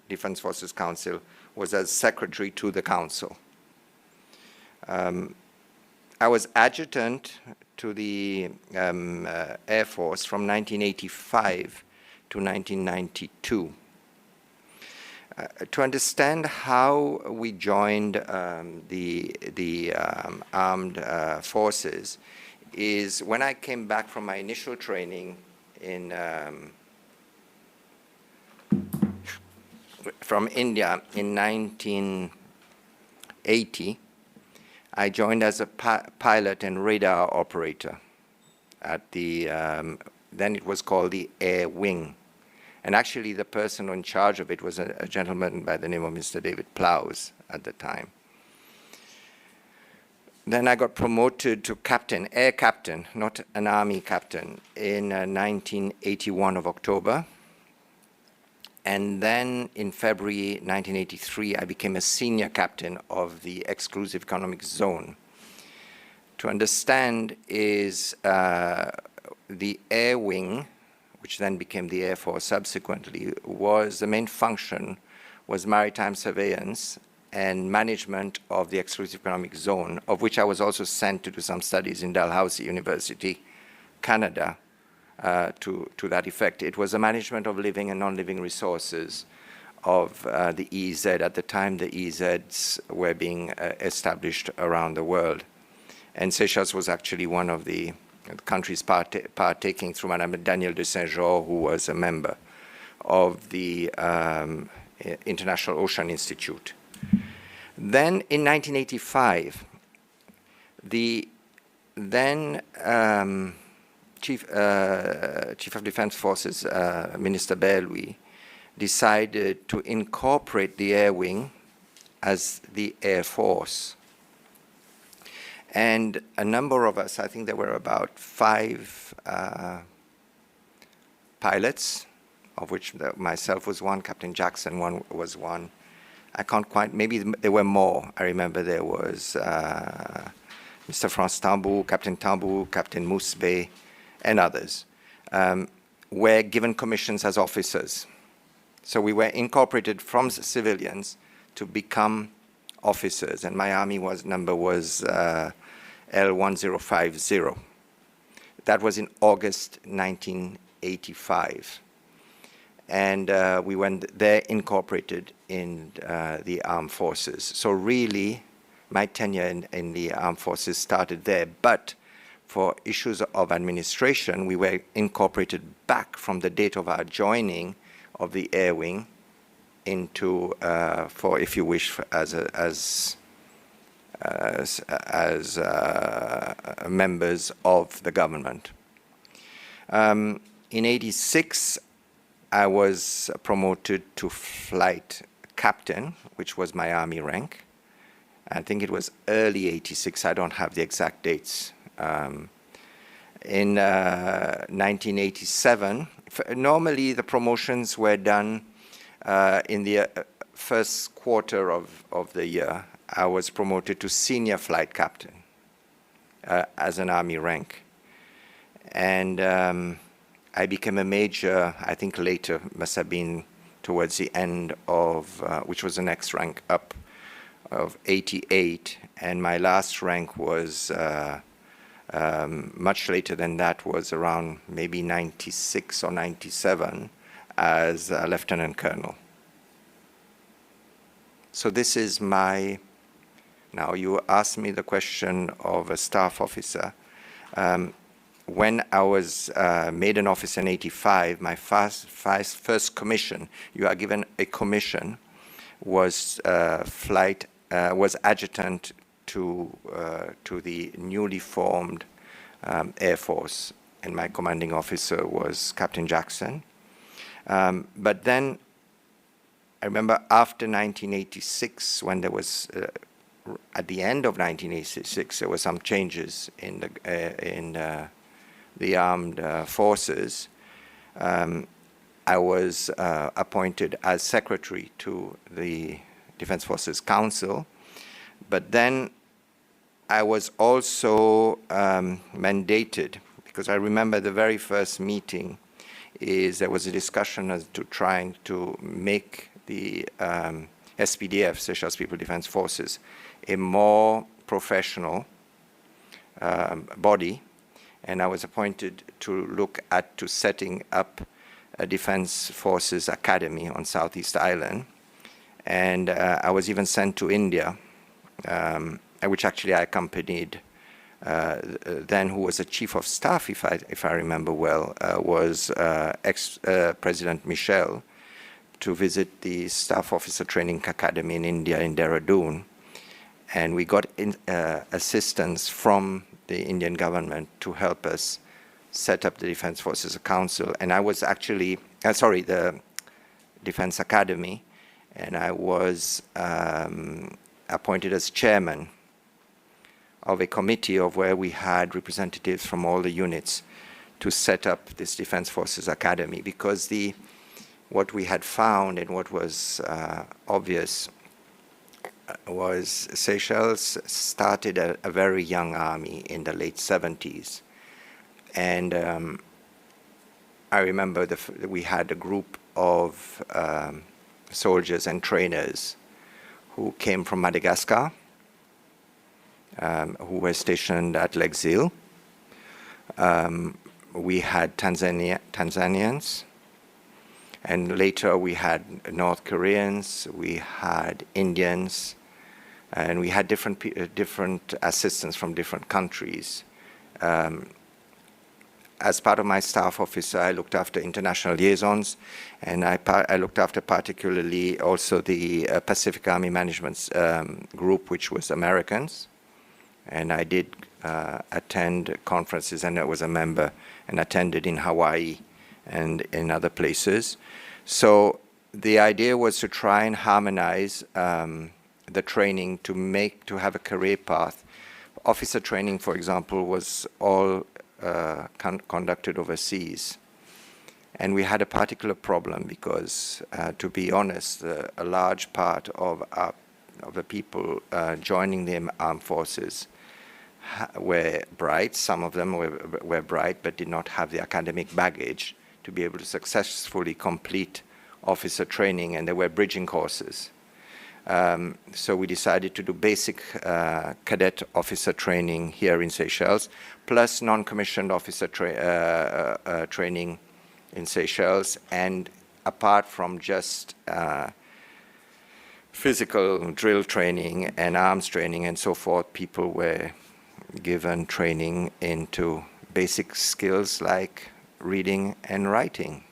Defense Forces Council was as secretary to the council. I was adjutant to the Air Force from 1985 to 1992. To understand how we joined the armed forces is when I came back from my initial training from India in 1980. I joined as a pilot and radar operator at the, then it was called the Air Wing. And actually, the person in charge of it was a gentleman by the name of Mr. David Plows at the time. Then I got promoted to captain, air captain, not an army captain, in 1981 of October. And then in February 1983, I became a senior captain of the exclusive economic zone. To understand is the air wing, which then became the Air Force subsequently, was the main function was maritime surveillance and management of the exclusive economic zone, of which I was also sent to do some studies in Dalhousie University, Canada, to that effect. It was the management of living and non-living resources of the EEZ. At the time, the EEZs were being established around the world. And Seychelles was actually one of the countries partaking through Madame Danielle de Saint-Jean, who was a member of the International Ocean Institute. Then in 1985, the then Chief of Defense Forces, Minister Belloui, decided to incorporate the Air Wing as the Air Force. And a number of us, I think there were about 5 pilots, of which myself was one, Captain Jackson was one. I can't quite, maybe there were more. I remember there was Mr. France Tambou, Captain Tambou, Captain Mousbe, and others, were given commissions as officers. So we were incorporated from civilians to become officers, and my army number was L1050. That was in August 1985. And we went there incorporated in the armed forces. So really, my tenure in the armed forces started there. But for issues of administration, we were incorporated back from the date of our joining of the Air Wing into, for if you wish, as members of the government. In '86, I was promoted to flight captain, which was my army rank. I think it was early '86. I don't have the exact dates. In 1987, normally the promotions were done in the first quarter of the year. I was promoted to senior flight captain as an army rank. And I became a major, I think later, must have been towards the end of, which was the next rank up, of '88. And my last rank was much later than that, was around maybe '96 or '97 as a lieutenant colonel. So this is my, now you asked me the question of a staff officer. When I was made an officer in '85, my first commission, you are given a commission, was was adjutant to the newly formed Air Force, and my commanding officer was Captain Jackson. But then I remember after 1986, when there was at the end of 1986, there were some changes in the armed forces. I was appointed as secretary to the Defense Forces Council, but then I was also mandated, because I remember the very first meeting there was a discussion as to trying to make the SPDF, Seychelles People Defense Forces, a more professional body, and I was appointed to look at setting up a Defense Forces Academy on Southeast Island, and I was even sent to India, which actually I accompanied. Then, who was the chief of staff, if I remember well, was ex-President Michel, to visit the Staff Officer Training Academy in India, in Dehradun. And we got assistance from the Indian government to help us set up the Defense Forces Council. And I was actually the Defense Academy, and I was appointed as chairman of a committee of where we had representatives from all the units to set up this Defense Forces Academy, because what we had found and what was obvious was Seychelles started a very young army in the late 70s. And I remember we had a group of soldiers and trainers who came from Madagascar, who were stationed at L'Exil. We had Tanzanians, and later we had North Koreans, we had Indians, and we had different assistants from different countries. As part of my staff officer, I looked after international liaisons, and I looked after particularly also the Pacific Army Management Group, which was Americans. And I did attend conferences, and I was a member and attended in Hawaii and in other places. So the idea was to try and harmonize the training to have a career path. Officer training, for example, was all conducted overseas. And we had a particular problem because, to be honest, a large part of the people joining the armed forces were bright. Some of them were bright but did not have the academic baggage to be able to successfully complete officer training, and there were bridging courses. So we decided to do basic cadet officer training here in Seychelles, plus non-commissioned officer training in Seychelles. And apart from just physical drill training and arms training and so forth, people were given training into basic skills like reading and writing.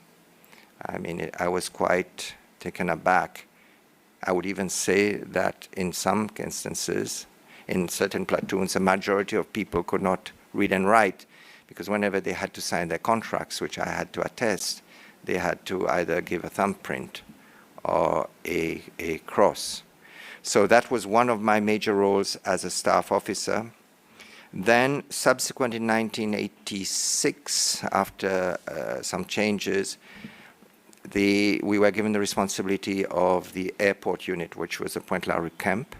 I mean, I was quite taken aback. I would even say that in some instances, in certain platoons, a majority of people could not read and write, because whenever they had to sign their contracts, which I had to attest, they had to either give a thumbprint or a cross. So that was one of my major roles as a staff officer. Then, subsequent in 1986, after some changes, we were given the responsibility of the airport unit, which was the Pointe-la-Rue camp.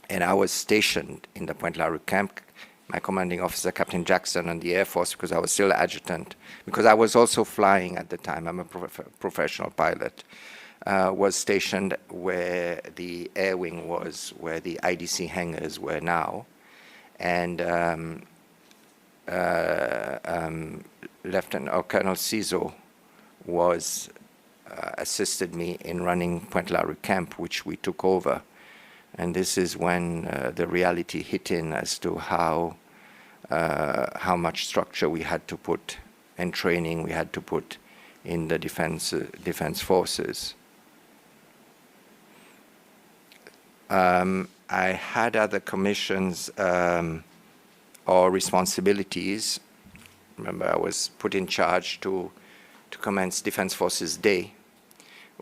And I was stationed in the Pointe-la-Rue camp. My commanding officer, Captain Jackson, on the Air Force, because I was still adjutant, because I was also flying at the time, I'm a professional pilot, was stationed where the air wing was, where the IDC hangars were now. And Colonel Cizo assisted me in running Pointe-la-Rue camp, which we took over. And this is when the reality hit in as to how much structure we had to put and training we had to put in the defense forces. I had other commissions or responsibilities. Remember, I was put in charge to commence Defense Forces Day,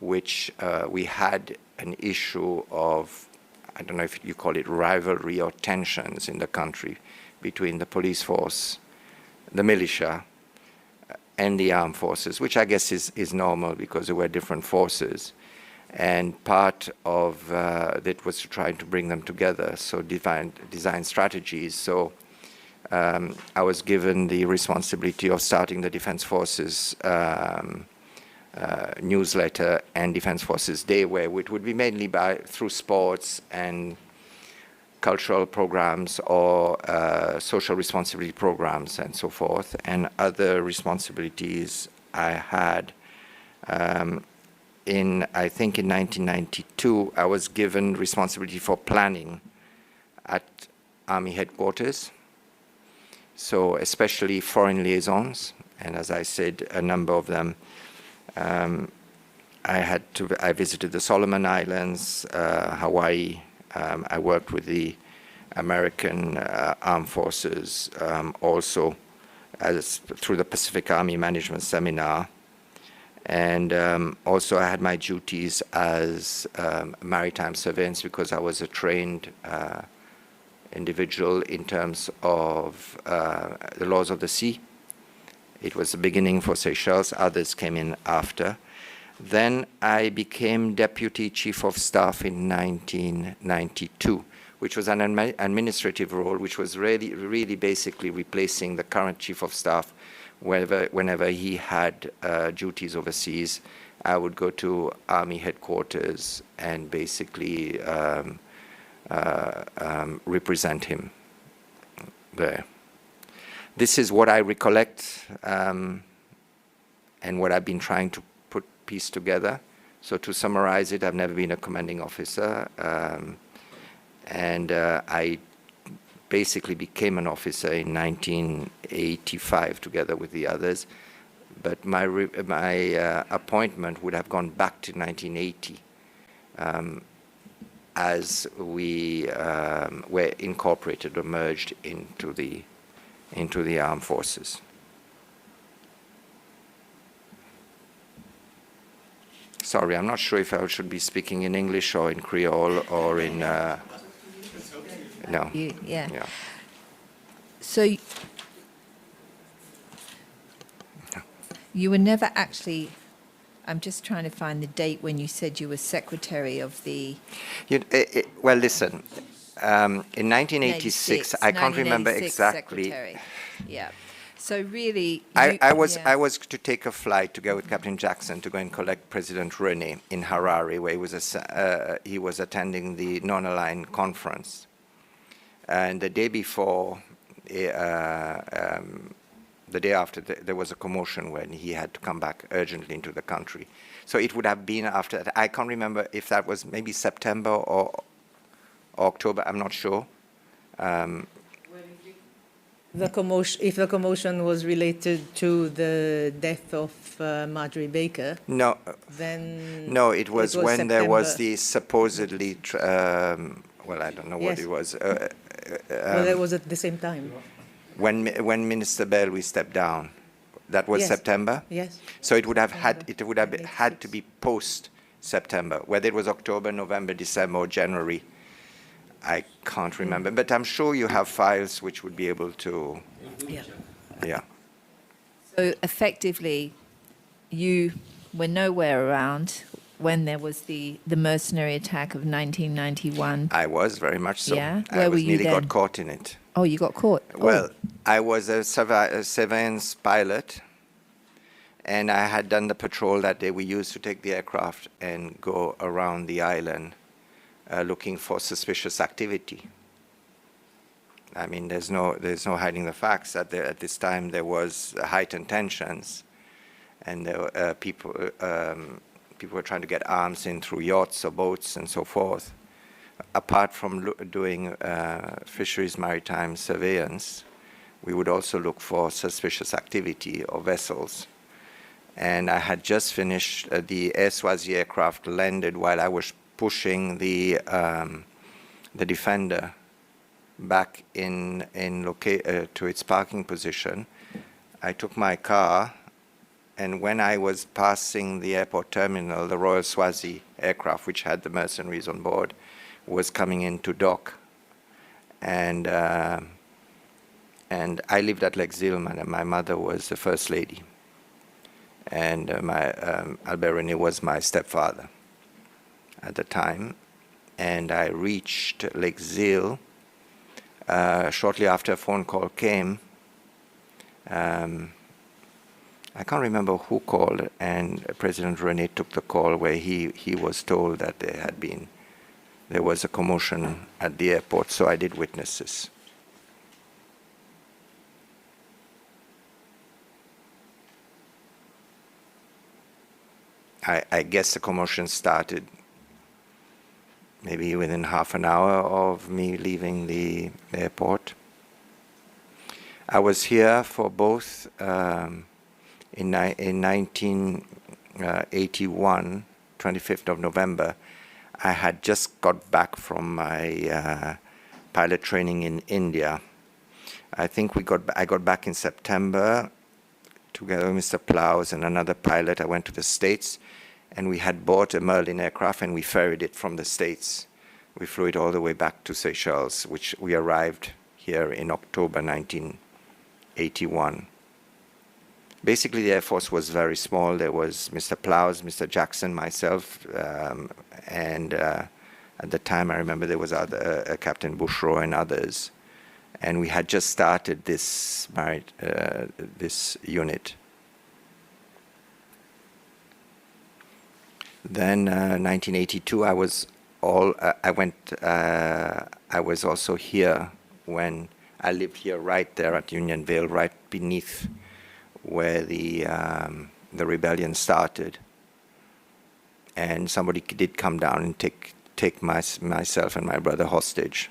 which we had an issue of, I don't know if you call it rivalry or tensions in the country between the police force, the militia, and the armed forces, which I guess is normal because there were different forces. And part of that was to try to bring them together, so design strategies. So I was given the responsibility of starting the Defense Forces newsletter and Defense Forces Day, where it would be mainly through sports and cultural programs or social responsibility programs and so forth. And other responsibilities I had. I think in 1992, I was given responsibility for planning at Army headquarters, so especially foreign liaisons, and as I said, a number of them. I visited the Solomon Islands, Hawaii. I worked with the American Armed Forces also through the Pacific Army Management Seminar. And also I had my duties as maritime surveillance because I was a trained individual in terms of the laws of the sea. It was the beginning for Seychelles, others came in after. Then I became Deputy Chief of Staff in 1992, which was an administrative role, which was really basically replacing the current Chief of Staff. Whenever he had duties overseas, I would go to Army headquarters and basically represent him there. This is what I recollect and what I've been trying to piece together. So to summarize it, I've never been a commanding officer, and I basically became an officer in 1985 together with the others, but my appointment would have gone back to 1980 as we were incorporated or merged into the armed forces. Sorry, I'm not sure if I should be speaking in English or in Creole or in... no. Yeah. So you were never actually... I'm just trying to find the date when you said you were secretary of the... well, listen, in 1986, I can't remember exactly. Secretary. Yeah. So really... I was to take a flight to go with Captain Jackson to go and collect President René in Harare, where he was attending the non-aligned conference. And the day before, the day after, there was a commotion when he had to come back urgently into the country. So it would have been after that. I can't remember if that was maybe September or October, I'm not sure. If the commotion was related to the death of Marjorie Baker, no, then no, it was when September. there was the supposedly, well, I don't know what Yes. it was. well, it was at the same time. When Minister Belwi stepped down, that was Yes. September. Yes. So it would have had to be post September, whether it was October, November, December, or January. I can't remember, but I'm sure you have files which would be able to. Yeah. Yeah. So effectively, you were nowhere around when there was the mercenary attack of 1991. I was very much so. Yeah? I Where was were you nearly got then? caught in it. Oh, you got caught? Well, I was a surveillance pilot, and I had done the patrol that day. We used to take the aircraft and go around the island looking for suspicious activity. I mean, there's no hiding the facts that at this time there was heightened tensions, and there were, people were trying to get arms in through yachts or boats and so forth. Apart from doing fisheries maritime surveillance, we would also look for suspicious activity or vessels. And I had just finished the Air Swazi aircraft landed while I was pushing the Defender back to its parking position. I took my car, and when I was passing the airport terminal, the Royal Swazi aircraft, which had the mercenaries on board, was coming into dock. And I lived at Lexilman, and my mother was the First Lady. And Albert René was my stepfather at the time. And I reached Lake Zil shortly after a phone call came. I can't remember who called, and President René took the call where he was told that there was a commotion at the airport, so I did witness this. I guess the commotion started maybe within half an hour of me leaving the airport. I was here for both in 1981, 25th of November. I had just got back from my pilot training in India. I think I got back in September together with Mr. Plows and another pilot. I went to the States, and we had bought a Merlin aircraft, and we ferried it from the States. We flew it all the way back to Seychelles, which we arrived here in October 1981. Basically, the Air Force was very small. There was Mr. Plows, Mr. Jackson, myself, and at the time, I remember there was Captain Bushro and others. And we had just started this unit. Then 1982, I was also here when I lived here right there at Unionville, right beneath where the rebellion started. And somebody did come down and take myself and my brother hostage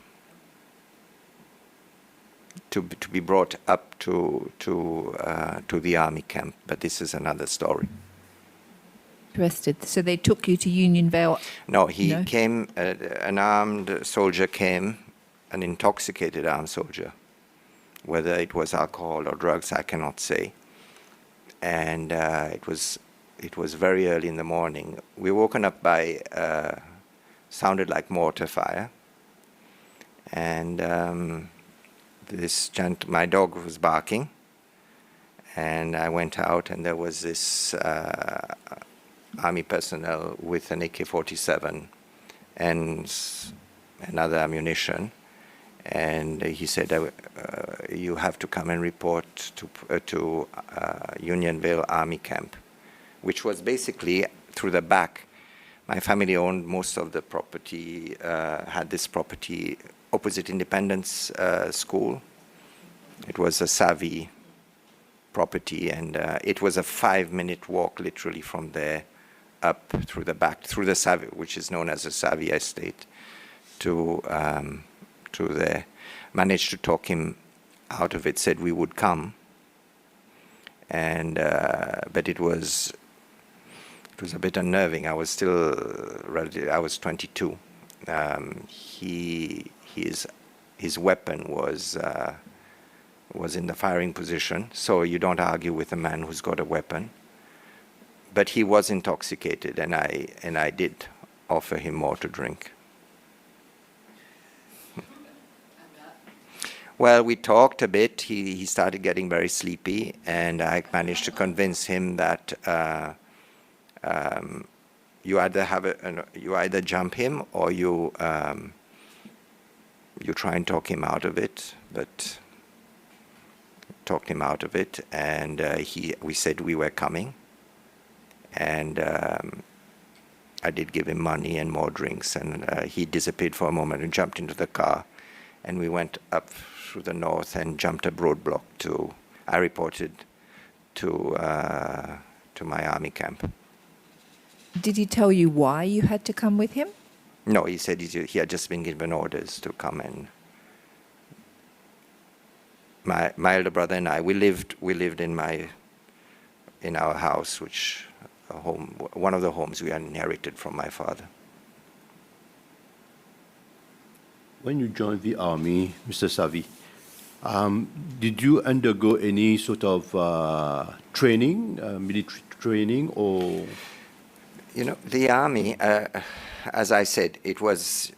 to be brought up to the army camp. But this is another story. Interested. So they took you to Unionville? No, he came, an armed soldier came, an intoxicated armed soldier. Whether it was alcohol or drugs, I cannot say. And it was very early in the morning. We were woken up by, sounded like mortar fire. And my dog was barking. And I went out, and there was this army personnel with an AK-47 and other ammunition. And he said, you have to come and report to Unionville Army Camp, which was basically through the back. My family owned most of the property, had this property opposite Independence School. It was a Savvy property, and it was a 5-minute walk literally from there up through the back, through the Savvy, which is known as the Savvy Estate, to there. Managed to talk him out of it, said we would come, and but it was a bit unnerving. I was still relatively, I was 22. His weapon was in the firing position, so you don't argue with a man who's got a weapon. But he was intoxicated, and I did offer him more to drink. Well, we talked a bit. He started getting very sleepy, and I managed to convince him that you either jump him or you try and talk him out of it. But talked him out of it, and we said we were coming, and I did give him money and more drinks, and he disappeared for a moment and jumped into the car, and we went up through the north and jumped a roadblock I reported to my army camp. Did he tell you why you had to come with him? No, he said he had just been given orders to come in. My elder brother and I, we lived in our house, one of the homes we had inherited from my father. When you joined the army, Mr. Savvy, did you undergo any sort of training, military training, or? You know, the army, as I said, it was,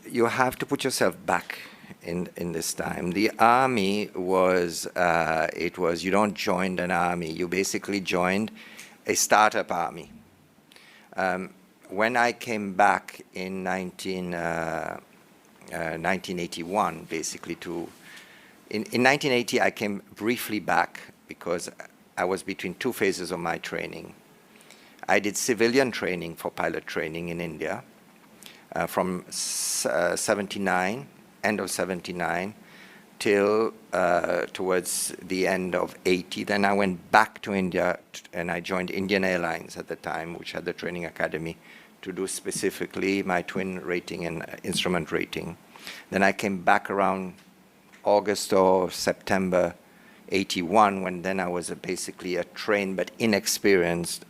you have to put yourself back in this time. The army was, you don't join an army, you basically joined a startup army. When I came back in 1981, basically in 1980 I came briefly back because I was between two phases of my training. I did civilian training for pilot training in India from 79, end of 79, till towards the end of 80. Then I went back to India and I joined Indian Airlines at the time, which had the training academy, to do specifically my twin rating and instrument rating. Then I came back around August or September 81, when then I was basically a trained but inexperienced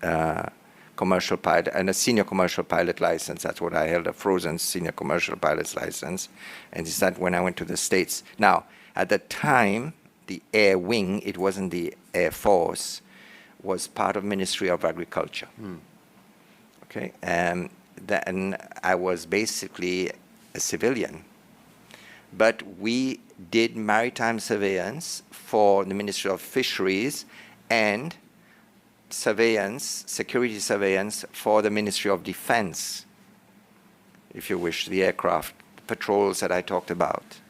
commercial pilot and a senior commercial pilot license. That's what I held, a frozen senior commercial pilot's license. And it's that when I went to the States. Now, at the time, the air wing, it wasn't the Air Force was part of Ministry of Agriculture. Okay, and then I was basically a civilian. But we did maritime surveillance for the Ministry of Fisheries and surveillance, security surveillance for the Ministry of Defense, if you wish, the aircraft patrols that I talked about.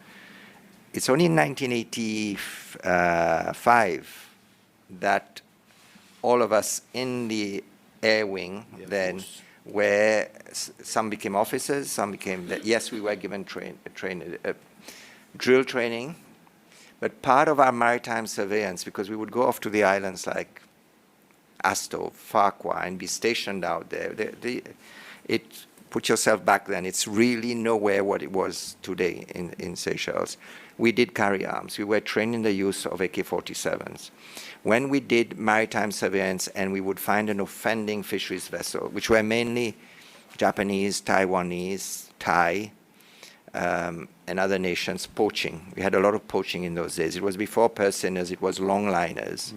It's only in 1985 that all of us in the air wing then, where some became officers, some became, yes, we were given drill training, but part of our maritime surveillance, because we would go off to the islands like Asto, Farquhar, and be stationed out there. Put yourself back then, it's really nowhere what it was today in Seychelles. We did carry arms. We were trained in the use of AK-47s. When we did maritime surveillance and we would find an offending fisheries vessel, which were mainly Japanese, Taiwanese, Thai, and other nations poaching. We had a lot of poaching in those days. It was before purse-seiners, it was longliners.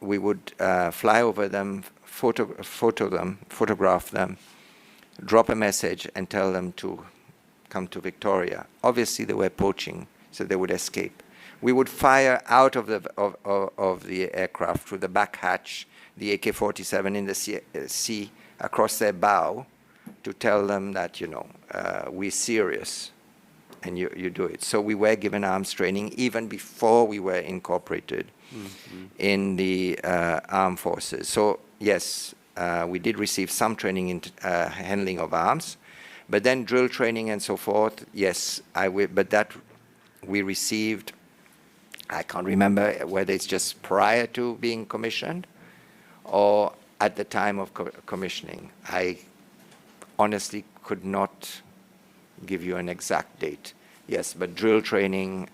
We would fly over them, photograph them, drop a message and tell them to come to Victoria. Obviously they were poaching, so they would escape. We would fire out of the aircraft through the back hatch, the AK-47 in the sea across their bow, to tell them that, you know, we're serious and you do it. So we were given arms training even before we were incorporated in the armed forces. So yes, we did receive some training in handling of arms, but then drill training and so forth, yes, but that we received, I can't remember whether it's just prior to being commissioned or at the time of commissioning. I honestly could not give you an exact date. Yes, but drill training,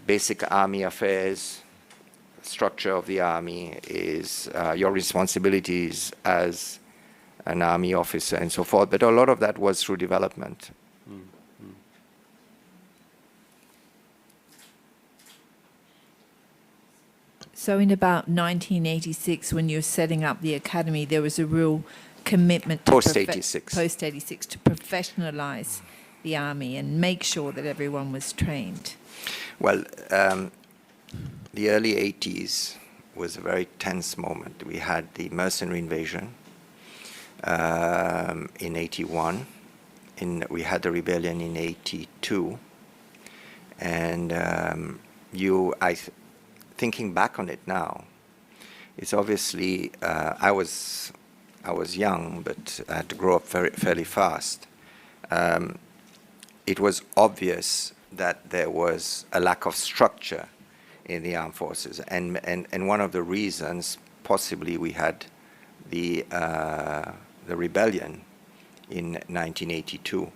basic army affairs, structure of the army is your responsibilities as an army officer and so forth. But a lot of that was through development. So in about 1986, when you were setting up the academy, there was a real commitment to Post-86. Post-86 to professionalize the army and make sure that everyone was trained. Well, the early 80s was a very tense moment. We had the mercenary invasion in 81. We had the rebellion in 82. And thinking back on it now, it's obviously, I was young, but I had to grow up fairly fast. It was obvious that there was a lack of structure in the armed forces, and one of the reasons, possibly, we had the rebellion in 1982,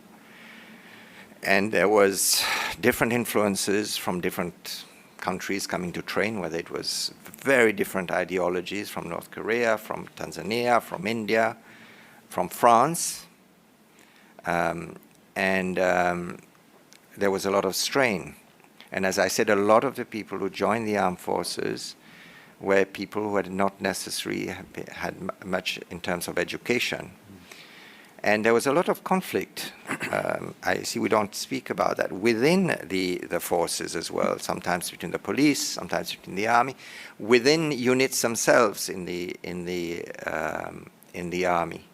and there was different influences from different countries coming to train, whether it was very different ideologies from North Korea, from Tanzania, from India, from France, and there was a lot of strain. And as I said, a lot of the people who joined the armed forces were people who had not necessarily had much in terms of education. And there was a lot of conflict. I see we don't speak about that within the forces as well, sometimes between the police, sometimes between the army, within units themselves in the army.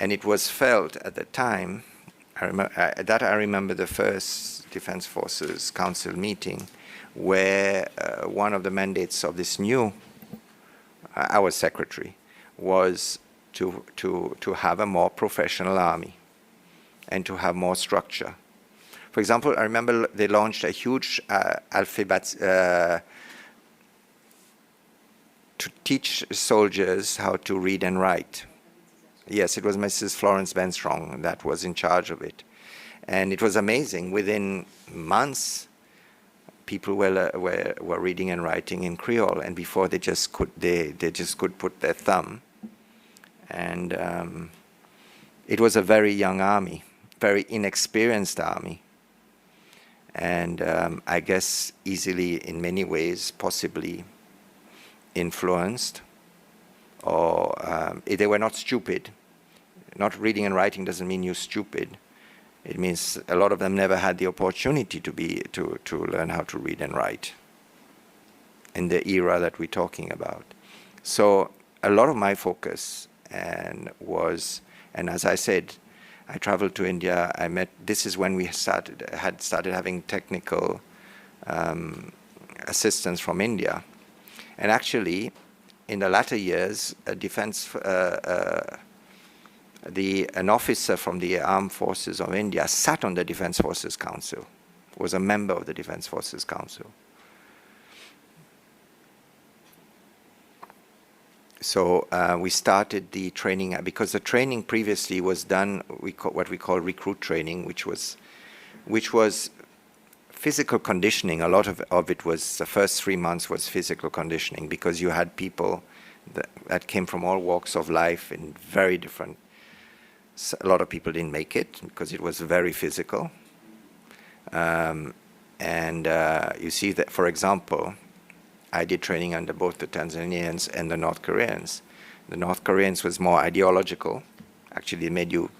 And it was felt at the time, I remember the first Defense Forces Council meeting, where one of the mandates of this new, our secretary, was to have a more professional army and to have more structure. For example, I remember they launched a huge alphabet to teach soldiers how to read and write. Yes, it was Mrs. Florence Benstrong that was in charge of it. And it was amazing. Within months, people were reading and writing in Creole, and before they just could put their thumb. And it was a very young army, very inexperienced army. and I guess easily in many ways possibly influenced, or they were not stupid. Not reading and writing doesn't mean you're stupid. It means a lot of them never had the opportunity to learn how to read and write in the era that we're talking about. So a lot of my focus and as I said, I traveled to India. This is when we had started having technical assistance from India, and actually, in the latter years, an officer from the Armed Forces of India sat on the Defense Forces Council, was a member of the Defense Forces Council. So we started the training, because the training previously was done, what we call recruit training, which was physical conditioning. A lot of it was, the first 3 months was physical conditioning, because you had people that came from all walks of life in very different. A lot of people didn't make it because it was very physical. You see that, for example, I did training under both the Tanzanians and the North Koreans. The North Koreans was more ideological. Actually, they made you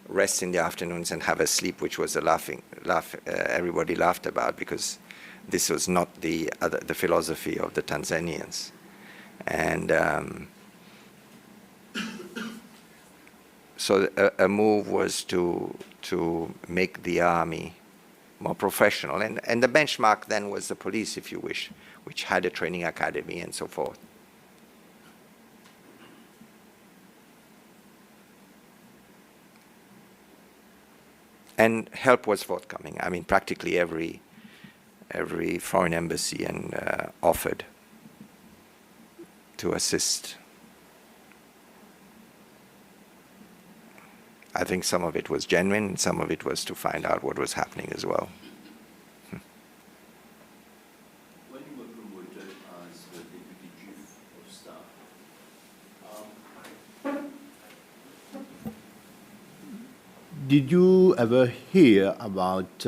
rest in the afternoons and have a sleep, which was everybody laughed about, because this was not the philosophy of the Tanzanians. And so a move was to make the army more professional. And the benchmark then was the police, if you wish, which had a training academy and so forth. And help was forthcoming. I mean, practically every foreign embassy offered to assist. I think some of it was genuine, some of it was to find out what was happening as well. When you were promoted as the Deputy Chief of Staff, did you ever hear about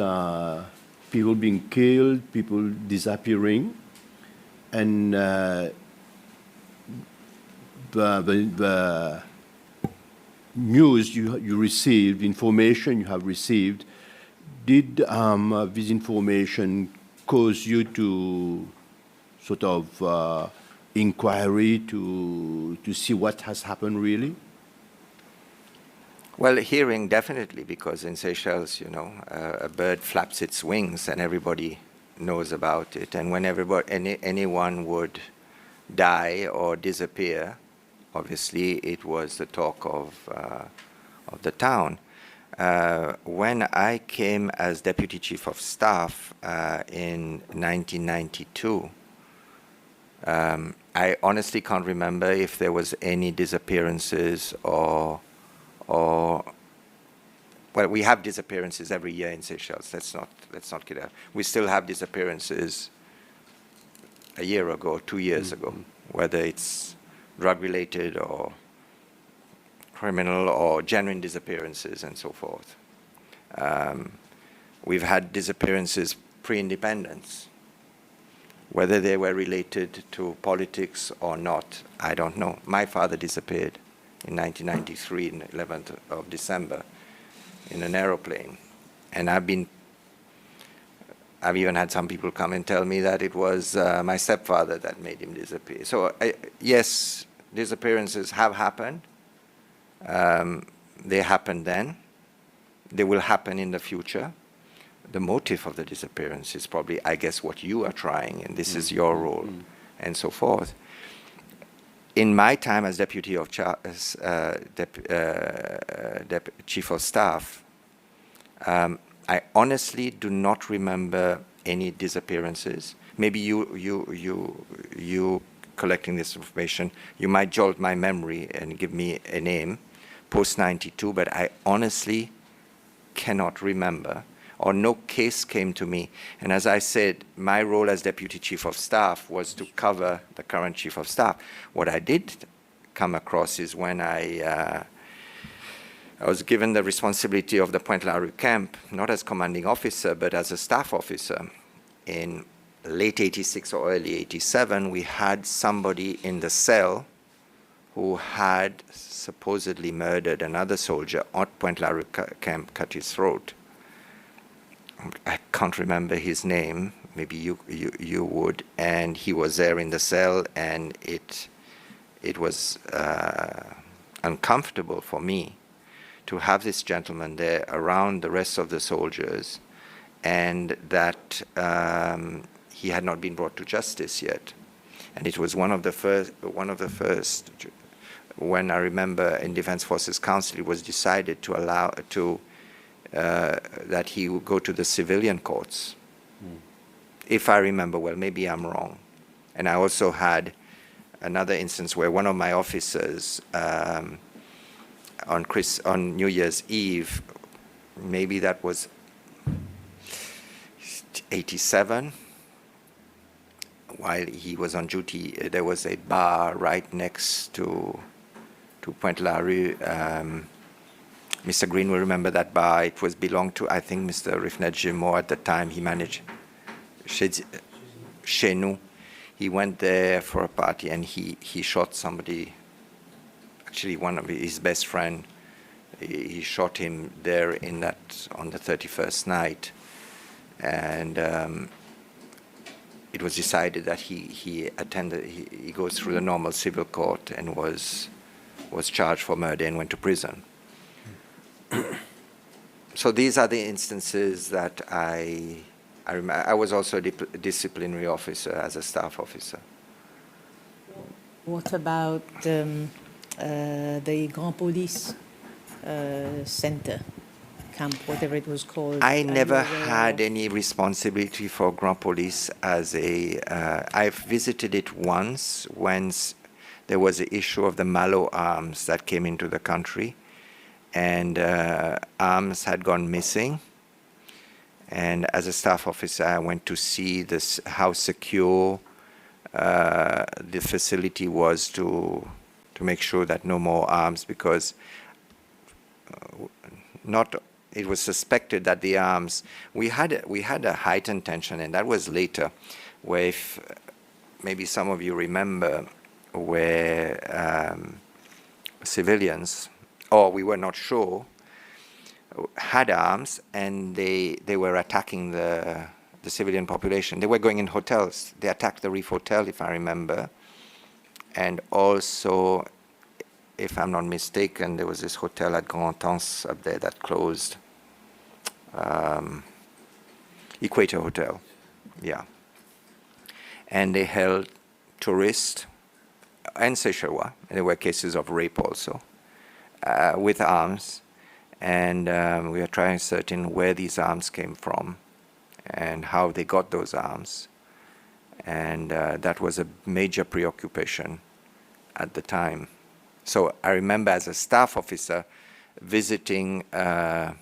people being killed, people disappearing, and the news you received, information you have received, did this information cause you to sort of inquiry to see what has happened really? Well, hearing definitely, because in Seychelles, you know, a bird flaps its wings and everybody knows about it. And when anyone would die or disappear, obviously it was the talk of the town. When I came as Deputy Chief of Staff in 1992, I honestly can't remember if there was any disappearances or well, we have disappearances every year in Seychelles. Let's not kid out. We still have disappearances a year ago, 2 years ago, whether it's drug-related or criminal or genuine disappearances and so forth. We've had disappearances pre-independence. Whether they were related to politics or not, I don't know. My father disappeared in 1993, on the 11th of December, in an aeroplane. And I've even had some people come and tell me that it was my stepfather that made him disappear. So yes, disappearances have happened. They happened then. They will happen in the future. The motive of the disappearance is probably, I guess, what you are trying, and this is your role, and so forth. In my time as Chief of Staff, I honestly do not remember any disappearances. Maybe you collecting this information, you might jolt my memory and give me a name post-92, but I honestly cannot remember, or no case came to me. And as I said, my role as Deputy Chief of Staff was to cover the current Chief of Staff. What I did come across is when I I was given the responsibility of the Pointe-la-Rue camp, not as commanding officer, but as a staff officer. In late 86 or early 87, we had somebody in the cell who had supposedly murdered another soldier at Pointe-la-Rue camp, cut his throat. I can't remember his name. Maybe you would. And he was there in the cell, and it was uncomfortable for me to have this gentleman there around the rest of the soldiers, and that he had not been brought to justice yet. And it was one of the first, when I remember in Defense Forces Council, it was decided to allow that he would go to the civilian courts. If I remember well, maybe I'm wrong. And I also had another instance where one of my officers on New Year's Eve, maybe that was 87, while he was on duty, there was a bar right next to Pointe-la-Rue. Mr. Green will remember that bar. It was belonged to, I think, Mr. Rifnet Gimot at the time. He managed chez nous. He went there for a party, and he shot somebody, actually one of his best friend. He shot him there on the 31st night. And it was decided that he goes through the normal civil court and was charged for murder and went to prison. So these are the instances that I remember. I was also a disciplinary officer as a staff officer. What about the Grand Police Center, camp, whatever it was called? I never had any responsibility for Grand Police as I've visited it once when there was the issue of the Malo arms that came into the country, and arms had gone missing. And as a staff officer, I went to see how secure the facility was to make sure that no more arms, because it was suspected that the arms, we had a heightened tension, and that was later, where if maybe some of you remember, where civilians, or we were not sure, had arms, and they were attacking the civilian population. They were going in hotels. They attacked the Reef Hotel, if I remember. And also, if I'm not mistaken, there was this hotel at Grand Anse up there that closed. Equator Hotel, yeah. And they held tourists and Seychellois, and there were cases of rape also, with arms. And we are trying to ascertain where these arms came from and how they got those arms. And that was a major preoccupation at the time. So I remember as a staff officer visiting Grand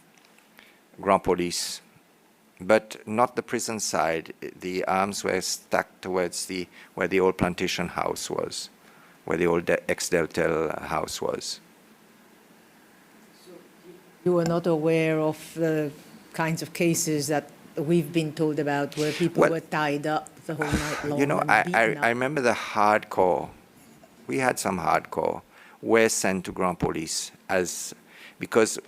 Police, but not the prison side. The arms were stacked towards where the old plantation house was, where the old ex-Deltel house was. You were not aware of the kinds of cases that we've been told about, where people were tied up the whole night long? You know, I remember the hardcore. We had some hardcore were sent to Grand Police because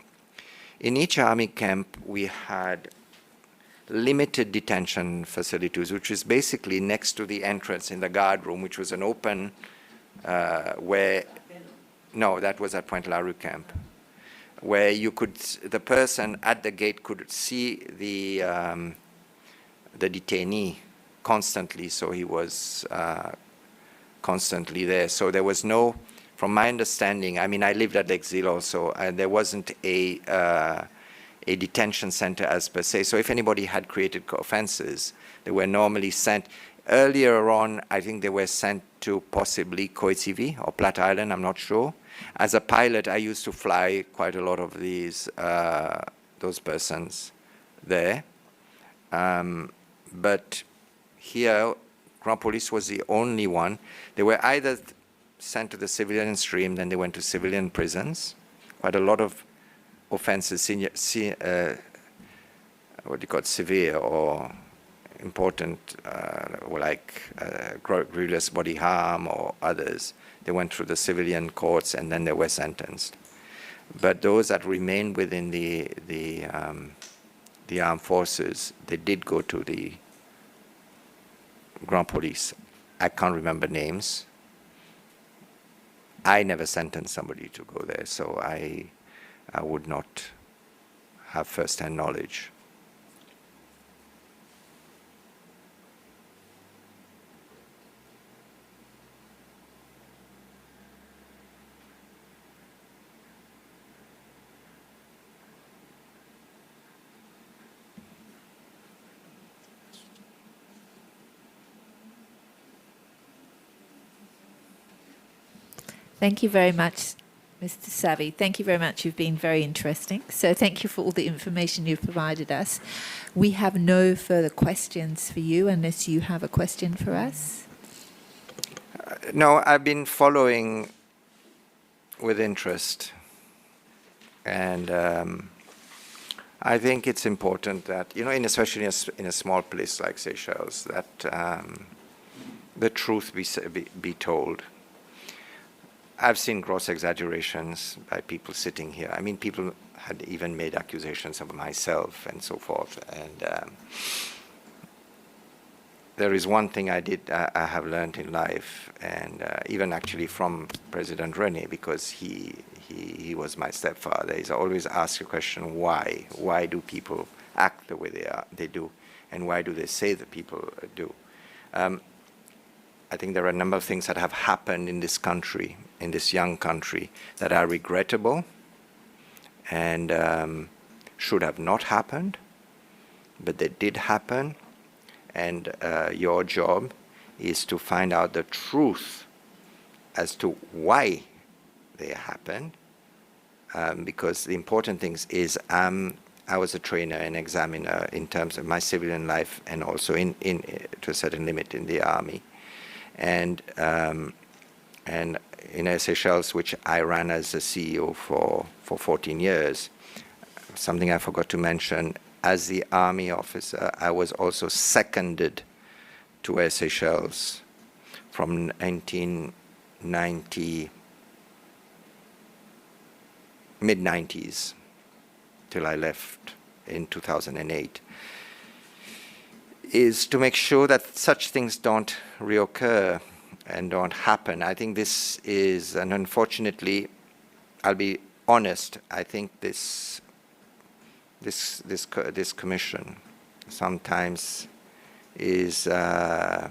in each army camp we had limited detention facilities, which is basically next to the entrance in the guard room, which was an open no, that was at Pointe-la-Rue camp, where the person at the gate could see the detainee constantly, so he was constantly there. So there was no, from my understanding, I mean, I lived at Exil also, and there wasn't a detention center as per se. So if anybody had created offenses, they were normally sent. Earlier on, I think they were sent to possibly Koitivi or Plat Island, I'm not sure. As a pilot, I used to fly quite a lot of those persons there. But here, Grand Police was the only one. They were either sent to the civilian stream, then they went to civilian prisons. Quite a lot of offenses, what do you call it, severe or important, grievous body harm or others, they went through the civilian courts and then they were sentenced. But those that remained within the armed forces, they did go to the Grand Police. I can't remember names. I never sentenced somebody to go there, so I would not have first-hand knowledge. Thank you very much, Mr. Savvy. Thank you very much. You've been very interesting. So thank you for all the information you've provided us. We have no further questions for you unless you have a question for us. No, I've been following with interest. And I think it's important that, especially in a small place like Seychelles, that the truth be told. I've seen gross exaggerations by people sitting here. I mean, people had even made accusations of myself and so forth. And there is one thing I have learned in life, and even actually from President Rene, because he was my stepfather. He's always asked the question, why? Why do people act the way they do? And why do they say that people do? I think there are a number of things that have happened in this country, in this young country, that are regrettable and should have not happened, but they did happen. And your job is to find out the truth as to why they happened, because the important thing is I was a trainer and examiner in terms of my civilian life and also to a certain limit in the army. And in Seychelles, which I ran as a CEO for 14 years, something I forgot to mention, as the army officer, I was also seconded to Air Seychelles from 1990, mid-90s, till I left in 2008, is to make sure that such things don't reoccur and don't happen. I think this is, and unfortunately, I'll be honest, I think this commission sometimes is the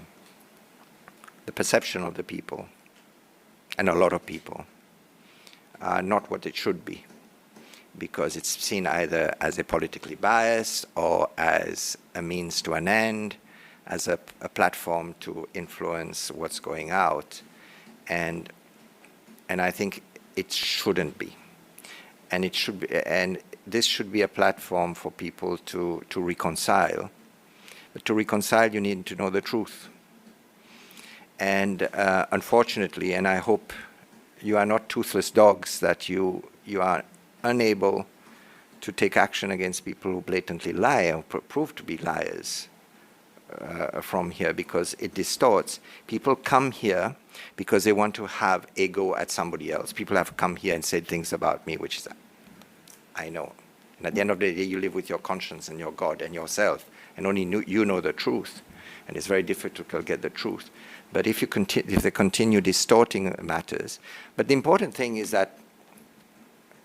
perception of the people, and a lot of people, not what it should be, because it's seen either as a politically biased or as a means to an end, as a platform to influence what's going out, and I think it shouldn't be, and it should be, and this should be a platform for people to reconcile. But to reconcile, you need to know the truth. And unfortunately, and I hope you are not toothless dogs, that you are unable to take action against people who blatantly lie or prove to be liars from here, because it distorts. People come here because they want to have a go at somebody else. People have come here and said things about me, which is, I know. And at the end of the day, you live with your conscience and your God and yourself, and only you know the truth. And it's very difficult to get the truth. But if they continue distorting matters, but the important thing is that,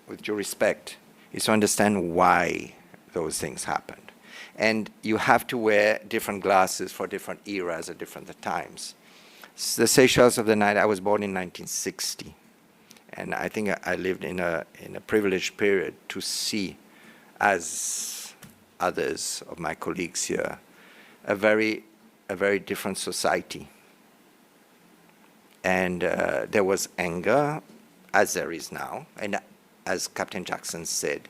with due respect, is to understand why those things happened. And you have to wear different glasses for different eras at different times. The Seychelles of the night, I was born in 1960. And I think I lived in a privileged period to see, as others of my colleagues here, a very different society. And there was anger, as there is now. And as Captain Jackson said,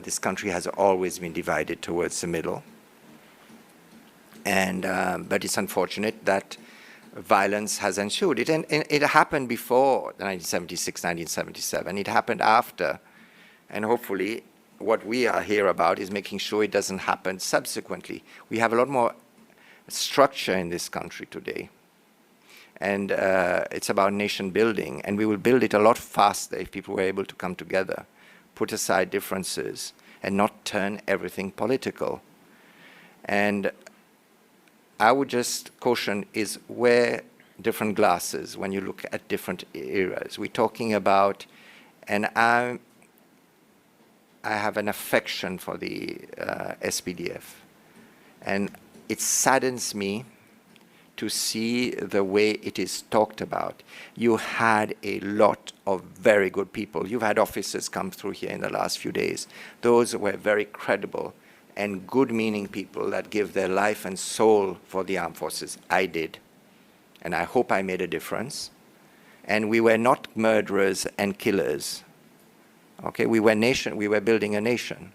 this country has always been divided towards the middle. And but it's unfortunate that violence has ensued. It happened before 1976, 1977. It happened after. And hopefully what we are here about is making sure it doesn't happen subsequently. We have a lot more structure in this country today. And it's about nation building, and we will build it a lot faster if people were able to come together, put aside differences, and not turn everything political. And I would just caution is wear different glasses when you look at different eras. We're talking about, and I have an affection for the SPDF, and it saddens me to see the way it is talked about. You had a lot of very good people. You've had officers come through here in the last few days. Those were very credible and good-meaning people that give their life and soul for the armed forces. I did. And I hope I made a difference. And we were not murderers and killers. Okay, we were building a nation.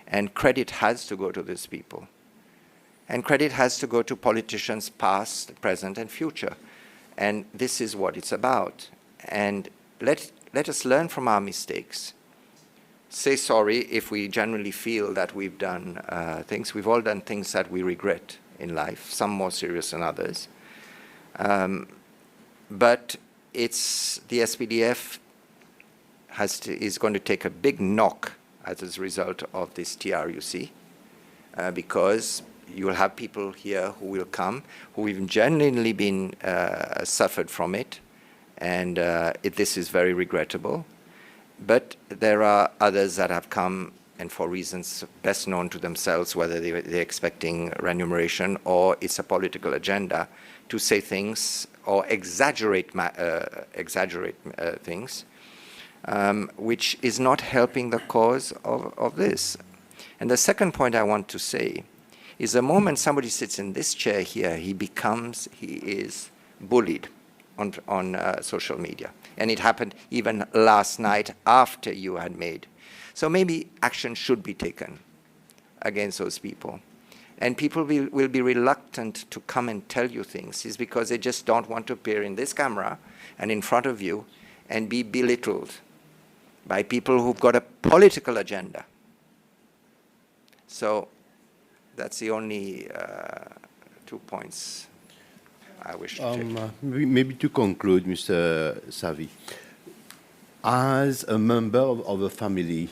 And credit has to go to these people. And credit has to go to politicians past, present, and future. And this is what it's about. And let us learn from our mistakes. Say sorry if we generally feel that we've done things. We've all done things that we regret in life, some more serious than others. But it's the SPDF is going to take a big knock as a result of this TRUC because you will have people here who will come who have genuinely been suffered from it, and this is very regrettable. But there are others that have come, and for reasons best known to themselves, whether they're expecting remuneration or it's a political agenda, to say things or exaggerate things, which is not helping the cause of this. And the second point I want to say is the moment somebody sits in this chair here, he is bullied on social media. And it happened even last night after you had made. So maybe action should be taken against those people. And people will be reluctant to come and tell you things is because they just don't want to appear in this camera and in front of you and be belittled by people who've got a political agenda. So that's the only 2 points I wish to take. Maybe to conclude, Mr. Savi, as a member of a family,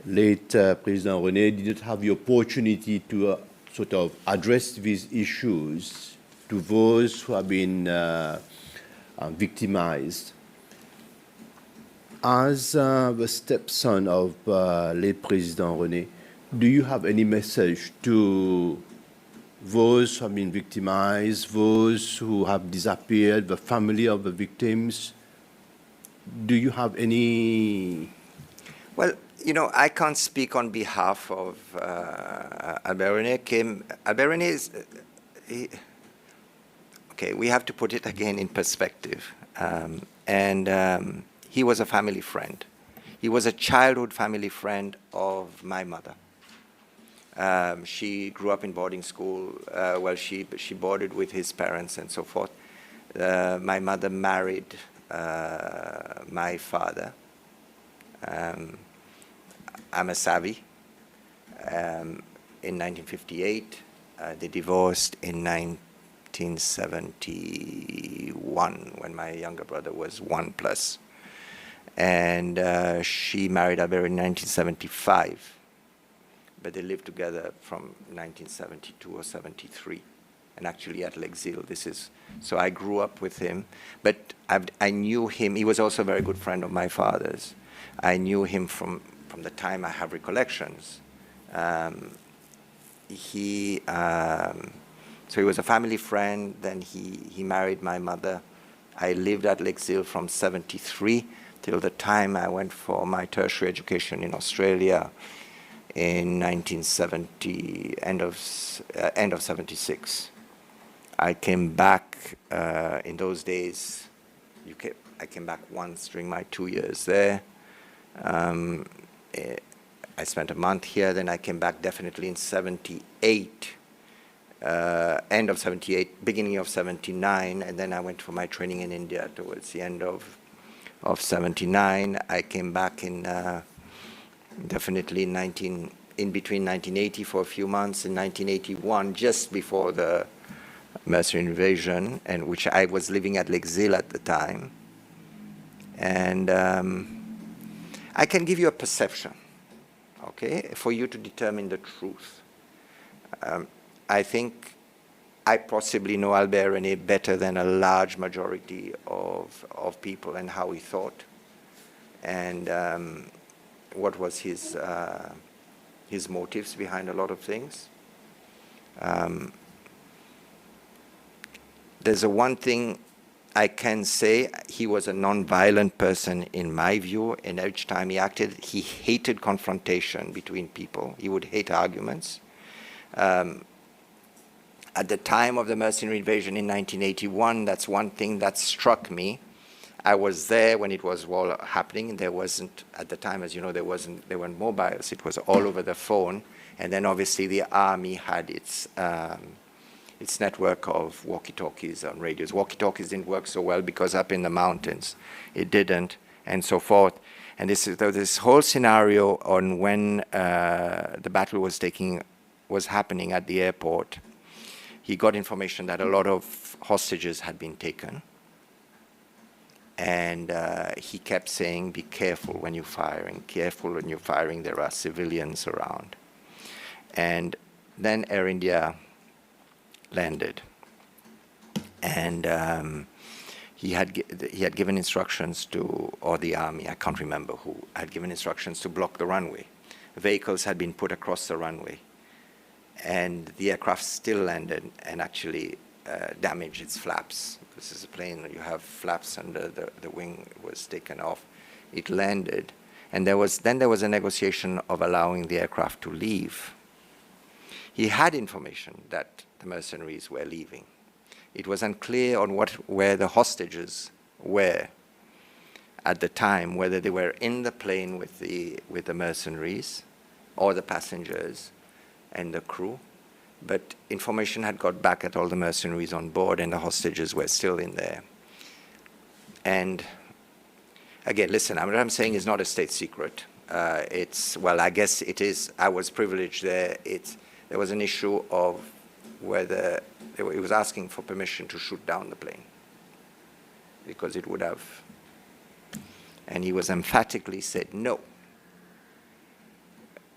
late President René did not have the opportunity to sort of address these issues to those who have been victimized. As the stepson of late President René, do you have any message to those who have been victimized, those who have disappeared, the family of the victims? Do you have any? Well, you know, I can't speak on behalf of Albert René. Albert René is, okay, we have to put it again in perspective. He was a family friend. He was a childhood family friend of my mother. She grew up in boarding school. She boarded with his parents and so forth. My mother married my father. I'm a Savi. In 1958, they divorced in 1971 when my younger brother was 1+. And she married Albert in 1975. But they lived together from 1972 or 73, and actually at L'Exil. So I grew up with him, but I knew him. He was also a very good friend of my father's. I knew him from the time I have recollections. So he was a family friend. Then he married my mother. I lived at L'Exil from 73 till the time I went for my tertiary education in Australia in 1970, end of 76. I came back in those days. I came back once during my 2 years there. I spent a month here, then I came back definitely in 78, end of 78, beginning of 79, and then I went for my training in India towards the end of of 79. I came back in definitely in between 1980 for a few months, in 1981, just before the Mercenary invasion, and which I was living at L'Exil at the time. And I can give you a perception, okay, for you to determine the truth. I think I possibly know Albert René better than a large majority of people and how he thought, and what was his motives behind a lot of things. There's one thing I can say: he was a non-violent person in my view, and each time he acted, he hated confrontation between people. He would hate arguments. At the time of the mercenary invasion in 1981, that's one thing that struck me. I was there when it was all happening. There wasn't, at the time, as you know, there weren't mobiles. It was all over the phone. And then obviously the army had its network of walkie-talkies and radios. Walkie-talkies didn't work so well because up in the mountains it didn't, and so forth. And this whole scenario on when the battle was happening at the airport, he got information that a lot of hostages had been taken. And he kept saying, be careful when you're firing, careful when you're firing, there are civilians around. And then Air India landed. And he had given instructions to, or the army, I can't remember who, had given instructions to block the runway. Vehicles had been put across the runway. And the aircraft still landed and actually damaged its flaps. This is a plane, you have flaps under the wing was taken off. It landed, and there was a negotiation of allowing the aircraft to leave. He had information that the mercenaries were leaving. It was unclear on where the hostages were at the time, whether they were in the plane with the mercenaries or the passengers and the crew. But information had got back at all the mercenaries on board, and the hostages were still in there. And again, listen, what I'm saying is not a state secret. Well, I guess it is. I was privileged there. There was an issue of whether he was asking for permission to shoot down the plane, because it would have. And he was emphatically said, no.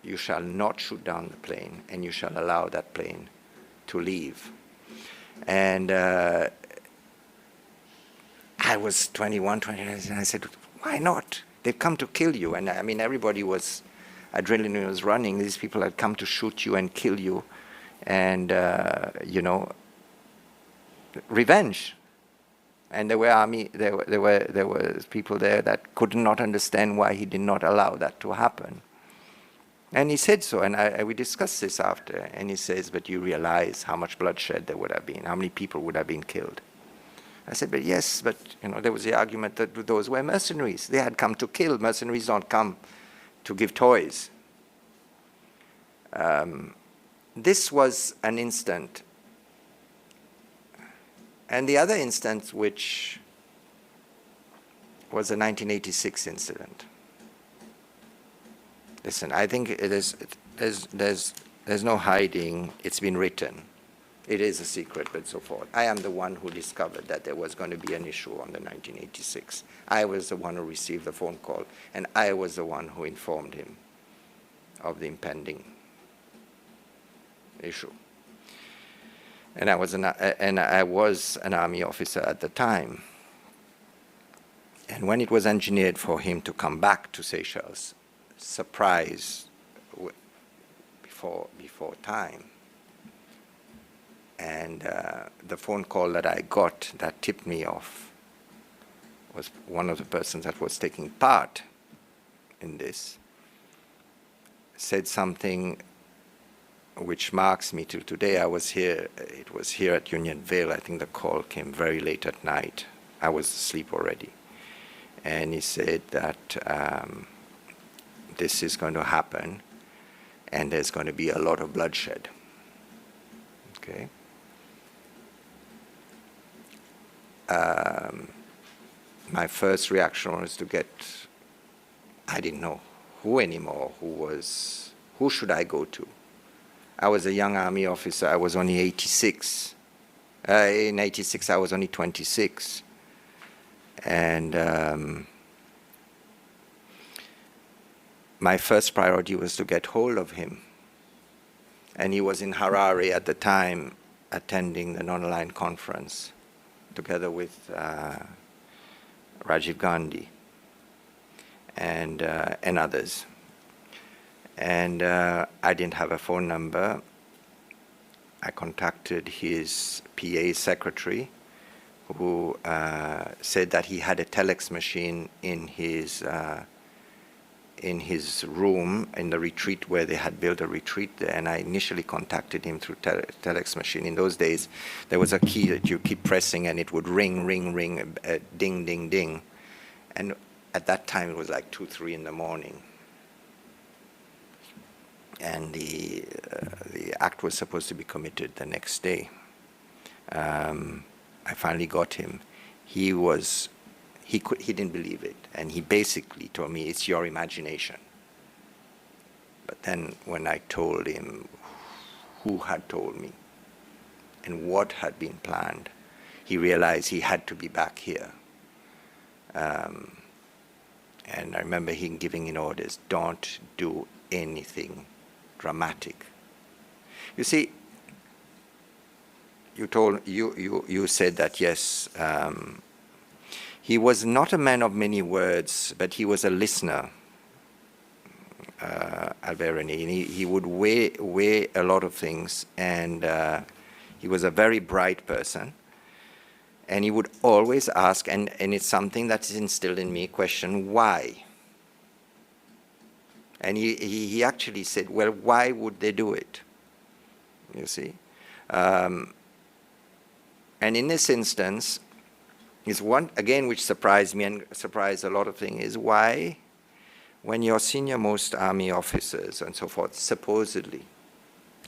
You shall not shoot down the plane, and you shall allow that plane to leave. And I was 21, 29, and I said, why not? They've come to kill you. And I mean, everybody was, adrenaline was running. These people had come to shoot you and kill you. And, revenge. And there were people there that could not understand why he did not allow that to happen. And he said so, and we discussed this after, and he says, but you realize how much bloodshed there would have been, how many people would have been killed. I said, but yes, but there was the argument that those were mercenaries. They had come to kill. Mercenaries don't come to give toys. This was an instant. And the other instance, which was the 1986 incident. Listen, I think there's no hiding. It's been written. It is a secret, but so forth. I am the one who discovered that there was going to be an issue on the 1986. I was the one who received the phone call, and I was the one who informed him of the impending issue. And I was an army officer at the time. And when it was engineered for him to come back to Seychelles, surprise before time. And the phone call that I got that tipped me off was one of the persons that was taking part in this, said something which marks me till today. I was here, it was here at Unionville. I think the call came very late at night. I was asleep already. And he said that this is going to happen, and there's going to be a lot of bloodshed. Okay? my first reaction was to get, I didn't know who anymore, who should I go to? I was a young army officer. I was only 86. In 86, I was only 26. And my first priority was to get hold of him. And he was in Harare at the time, attending the non-aligned conference, together with Rajiv Gandhi and others. And I didn't have a phone number. I contacted his PA secretary, who said that he had a telex machine in his room in the retreat where they had built a retreat there, and I initially contacted him through telex machine. In those days, there was a key that you keep pressing and it would ring, ring, ring, ding, ding, ding. And at that time, it was like 2, 3 in the morning. And the act was supposed to be committed the next day. I finally got him. He didn't believe it, and he basically told me, it's your imagination. But then when I told him who had told me and what had been planned, he realized he had to be back here. And I remember him giving in orders, don't do anything dramatic. You see, you said that, yes, he was not a man of many words, but he was a listener, Alberoni. And he would weigh a lot of things, and he was a very bright person. And he would always ask, and it's something that is instilled in me, question why. And he actually said, well, why would they do it? You see? And in this instance, is one, again, which surprised me and surprised a lot of things, is why, when your senior most army officers and so forth supposedly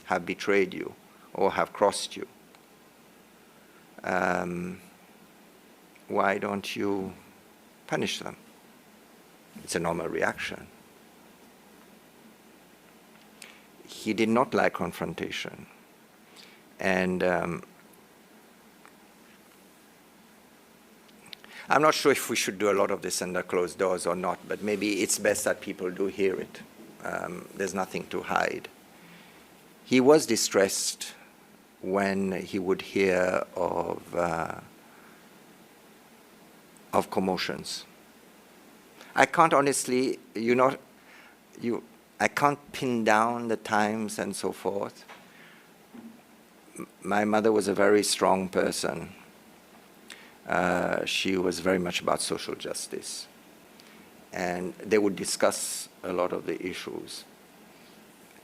have betrayed you or have crossed you, why don't you punish them? It's a normal reaction. He did not like confrontation. And I'm not sure if we should do a lot of this under closed doors or not, but maybe it's best that people do hear it. There's nothing to hide. He was distressed when he would hear of commotions. I can't honestly, I can't pin down the times and so forth. My mother was a very strong person. She was very much about social justice. And they would discuss a lot of the issues.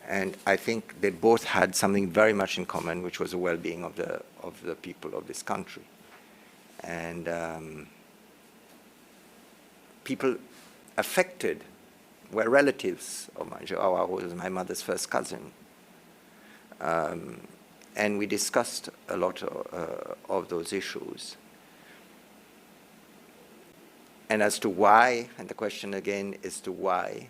And I think they both had something very much in common, which was the well-being of the people of this country. And people affected were relatives of mine. I was my mother's first cousin. And we discussed a lot of those issues. And as to why, and the question again is to why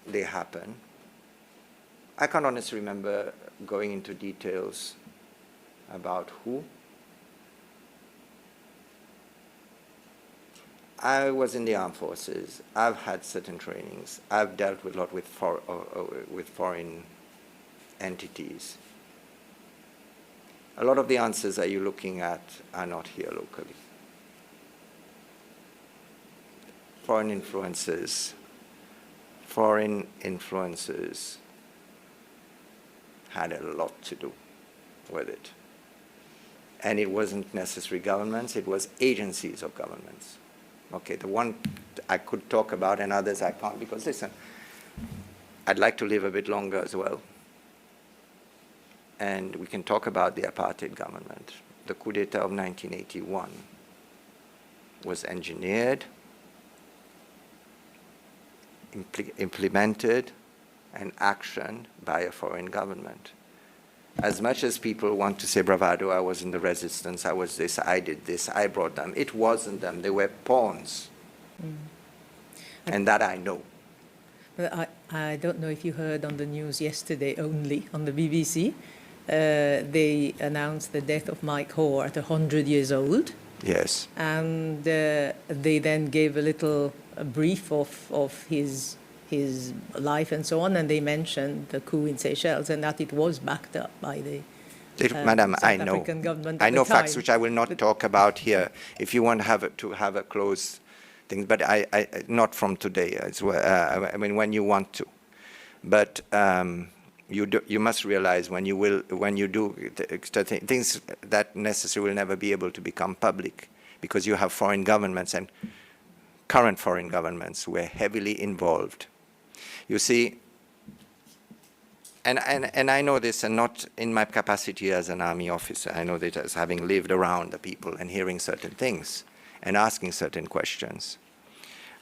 they happen, I can't honestly remember going into details about who. I was in the armed forces. I've had certain trainings. I've dealt with a lot with foreign entities. A lot of the answers that you're looking at are not here locally. Foreign influences had a lot to do with it. And it wasn't necessarily governments, it was agencies of governments. Okay, the one I could talk about and others I can't, because listen, I'd like to live a bit longer as well. And we can talk about the apartheid government. The coup d'etat of 1981 was engineered, implemented, and actioned by a foreign government. as much as people want to say bravado, I was in the resistance, I was this, I did this, I brought them, it wasn't them, they were pawns. And that I know. But I don't know if you heard on the news yesterday only, on the BBC, they announced the death of Mike Hoare at 100 years old. Yes. And they then gave a little brief of his life and so on, and they mentioned the coup in Seychelles and that it was backed up by the Madam, South I know. African government I at know the facts time. which I will not talk about here. If you want to have a close thing, but I not from today. I mean, when you want to, but you must realize when you do things that necessarily will never be able to become public, because you have foreign governments and current foreign governments who are heavily involved. You see, and I know this, and not in my capacity as an army officer. I know that as having lived around the people and hearing certain things and asking certain questions.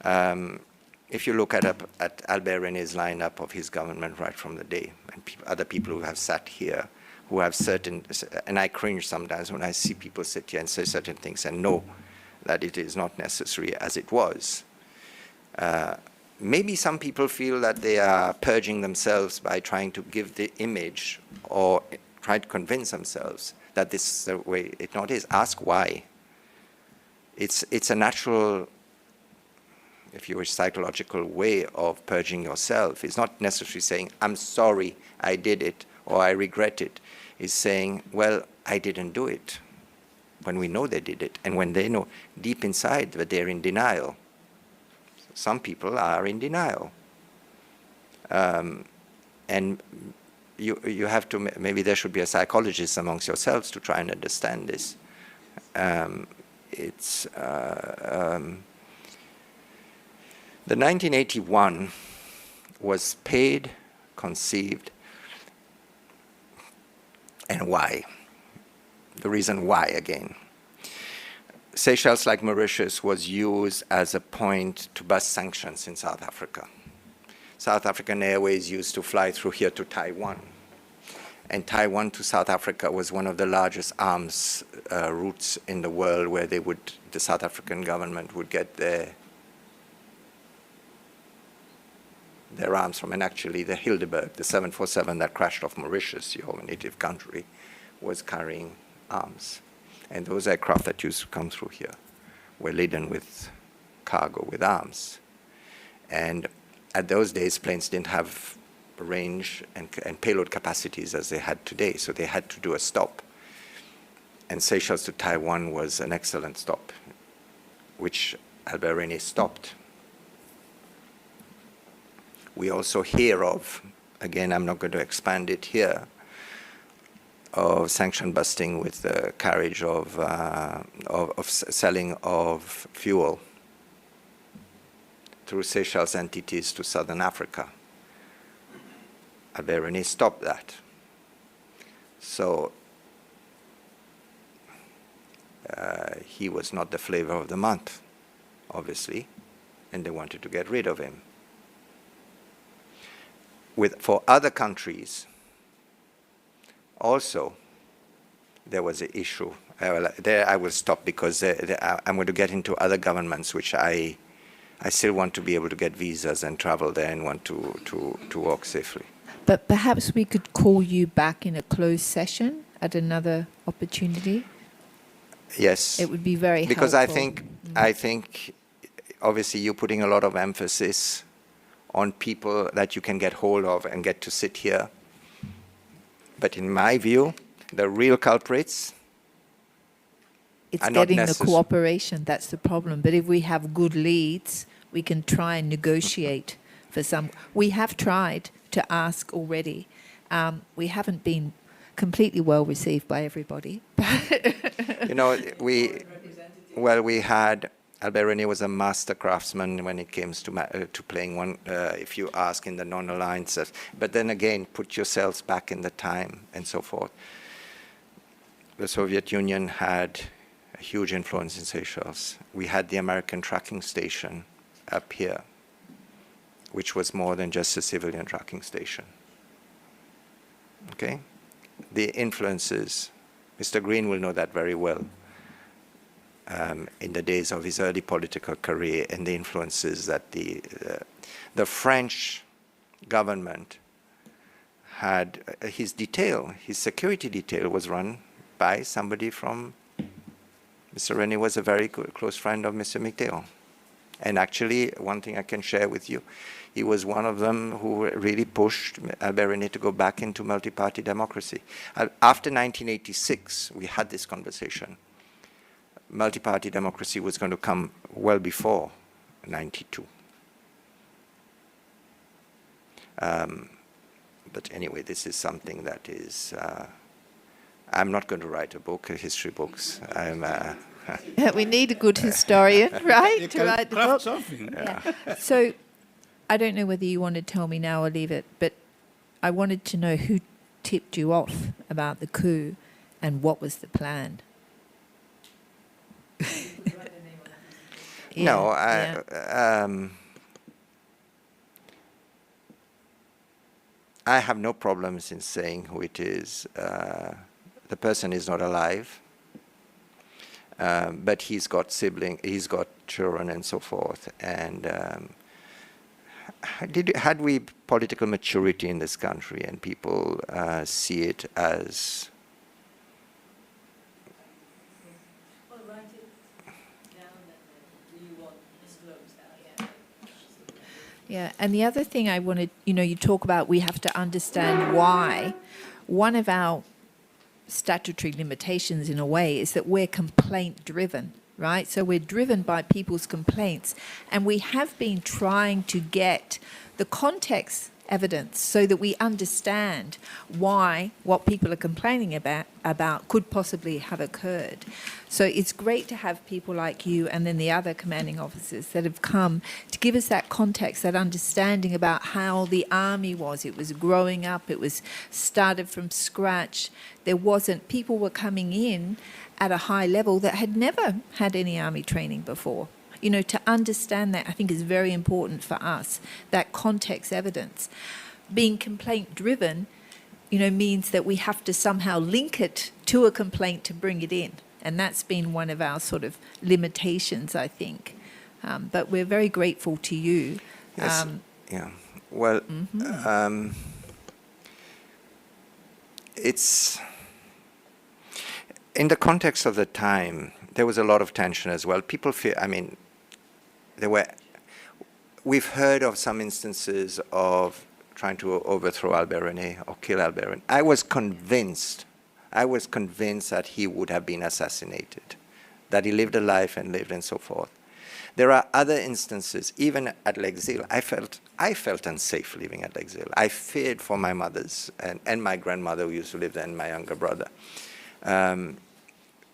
If you look at Albert René's lineup of his government right from the day, and other people who have sat here, who have certain, and I cringe sometimes when I see people sit here and say certain things and know that it is not necessary as it was. Maybe some people feel that they are purging themselves by trying to give the image or try to convince themselves that this is the way it not is. Ask why. It's a natural, if you wish, psychological way of purging yourself. It's not necessarily saying, I'm sorry I did it or I regret it. It's saying, well, I didn't do it, when we know they did it, and when they know deep inside that they're in denial. Some people are in denial. And you have to, maybe there should be a psychologist amongst yourselves to try and understand this. The 1981 was paid, conceived, and why? The reason why, again. Seychelles, like Mauritius, was used as a point to bust sanctions in South Africa. South African Airways used to fly through here to Taiwan. And Taiwan to South Africa was one of the largest arms routes in the world, where the South African government would get their arms from. And actually the Hildeberg, the 747 that crashed off Mauritius, your native country, was carrying arms. And those aircraft that used to come through here were laden with cargo, with arms. And at those days, planes didn't have range and payload capacities as they had today, so they had to do a stop. And Seychelles to Taiwan was an excellent stop, which Albert René stopped. We also hear of, again, I'm not going to expand it here, of sanction busting with the carriage of selling of fuel through Seychelles entities to Southern Africa. Albert René stopped that. So he was not the flavor of the month, obviously, and they wanted to get rid of him. For other countries, also, there was an issue. There I will stop, because I'm going to get into other governments which I still want to be able to get visas and travel there and want to walk safely. But perhaps we could call you back in a closed session at another opportunity. Yes. It would be very helpful. Because I think obviously you're putting a lot of emphasis on people that you can get hold of and get to sit here. But in my view, the real culprits it's are not getting the cooperation, that's the problem. But if we have good leads, we can try and negotiate for some. We have tried to ask already. We haven't been completely well received by everybody. You know, we had, Albert René was a master craftsman when it came to playing one, if you ask, in the non-aligned stuff. But then again, put yourselves back in the time and so forth. The Soviet Union had a huge influence in Seychelles. We had the American tracking station up here, which was more than just a civilian tracking station. Okay? the influences, Mr. Green will know that very well, in the days of his early political career, and the influences that the French government had. His security detail was run by somebody from, Mr. René was a very close friend of Mr. Mitterrand. And actually, one thing I can share with you, he was one of them who really pushed Albert René to go back into multi-party democracy. After 1986, we had this conversation. Multi-party democracy was going to come well before 92. But anyway, this is something that is, I'm not going to write a book, history books. We need a good historian, right, You to can write the craft book. something. Yeah. So I don't know whether you want to tell me now or leave it, but I wanted to know who tipped you off about the coup and what was the plan. No, I have no problems in saying who it is. The person is not alive, but he's got he's got children and so forth. And had we political maturity in this country and people see it as Yeah, and the other thing I wanted, you talk about we have to understand why. One of our statutory limitations in a way is that we're complaint driven, right? So we're driven by people's complaints, and we have been trying to get the context evidence so that we understand why what people are complaining about could possibly have occurred. So it's great to have people like you and then the other commanding officers that have come to give us that context, that understanding about how the army was. It was growing up, it was started from scratch. People were coming in at a high level that had never had any army training before. To understand that, I think, is very important for us, that context evidence. Being complaint-driven, means that we have to somehow link it to a complaint to bring it in. And that's been one of our sort of limitations, I think. But we're very grateful to you. Yes. Yeah. Well, it's in the context of the time. There was a lot of tension as well. People fear. We've heard of some instances of trying to overthrow Albert René or kill Albert René. I was convinced that he would have been assassinated, that he lived a life and so forth. There are other instances, even at L'Exil. I felt unsafe living at L'Exil. I feared for my mothers and my grandmother who used to live there and my younger brother.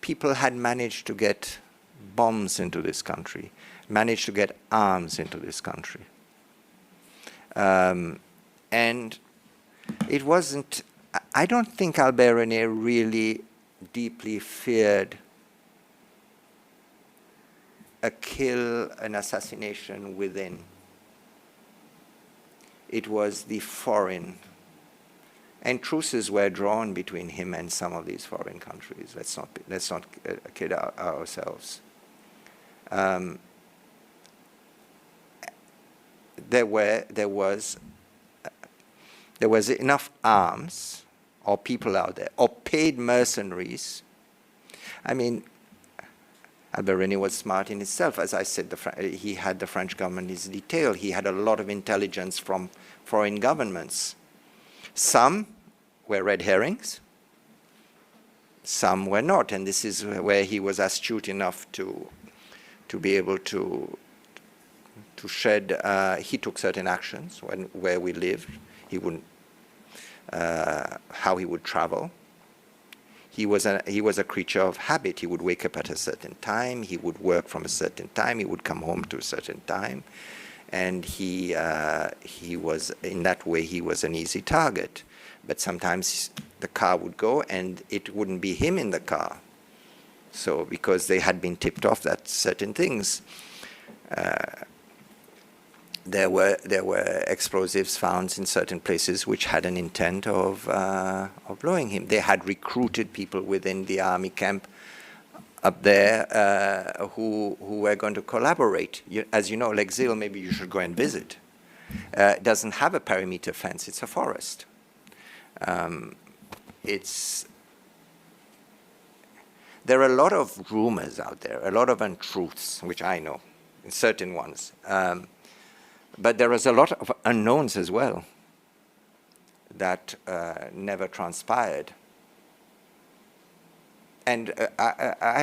People had managed to get bombs into this country, managed to get arms into this country. And it wasn't, I don't think Albert René really deeply feared an assassination within. It was the foreign. And truces were drawn between him and some of these foreign countries. Let's not kid ourselves. There was enough arms or people out there or paid mercenaries. Albert René was smart in itself. As I said, he had the French government in his detail. He had a lot of intelligence from foreign governments. Some were red herrings, some were not, and this is where he was astute enough to be able to shed. He took certain actions where we lived. He wouldn't, how he would travel. He was a creature of habit. He would wake up at a certain time. He would work from a certain time. He would come home to a certain time, and he was, in that way, he was an easy target. But sometimes the car would go and it wouldn't be him in the car. So because they had been tipped off that certain things. there were explosives found in certain places which had an intent of blowing him. They had recruited people within the army camp up there who were going to collaborate. As you know, L'Exil, maybe you should go and visit. Doesn't have a perimeter fence, it's a forest. There are a lot of rumors out there, a lot of untruths, which I know, certain ones. But there is a lot of unknowns as well that never transpired. And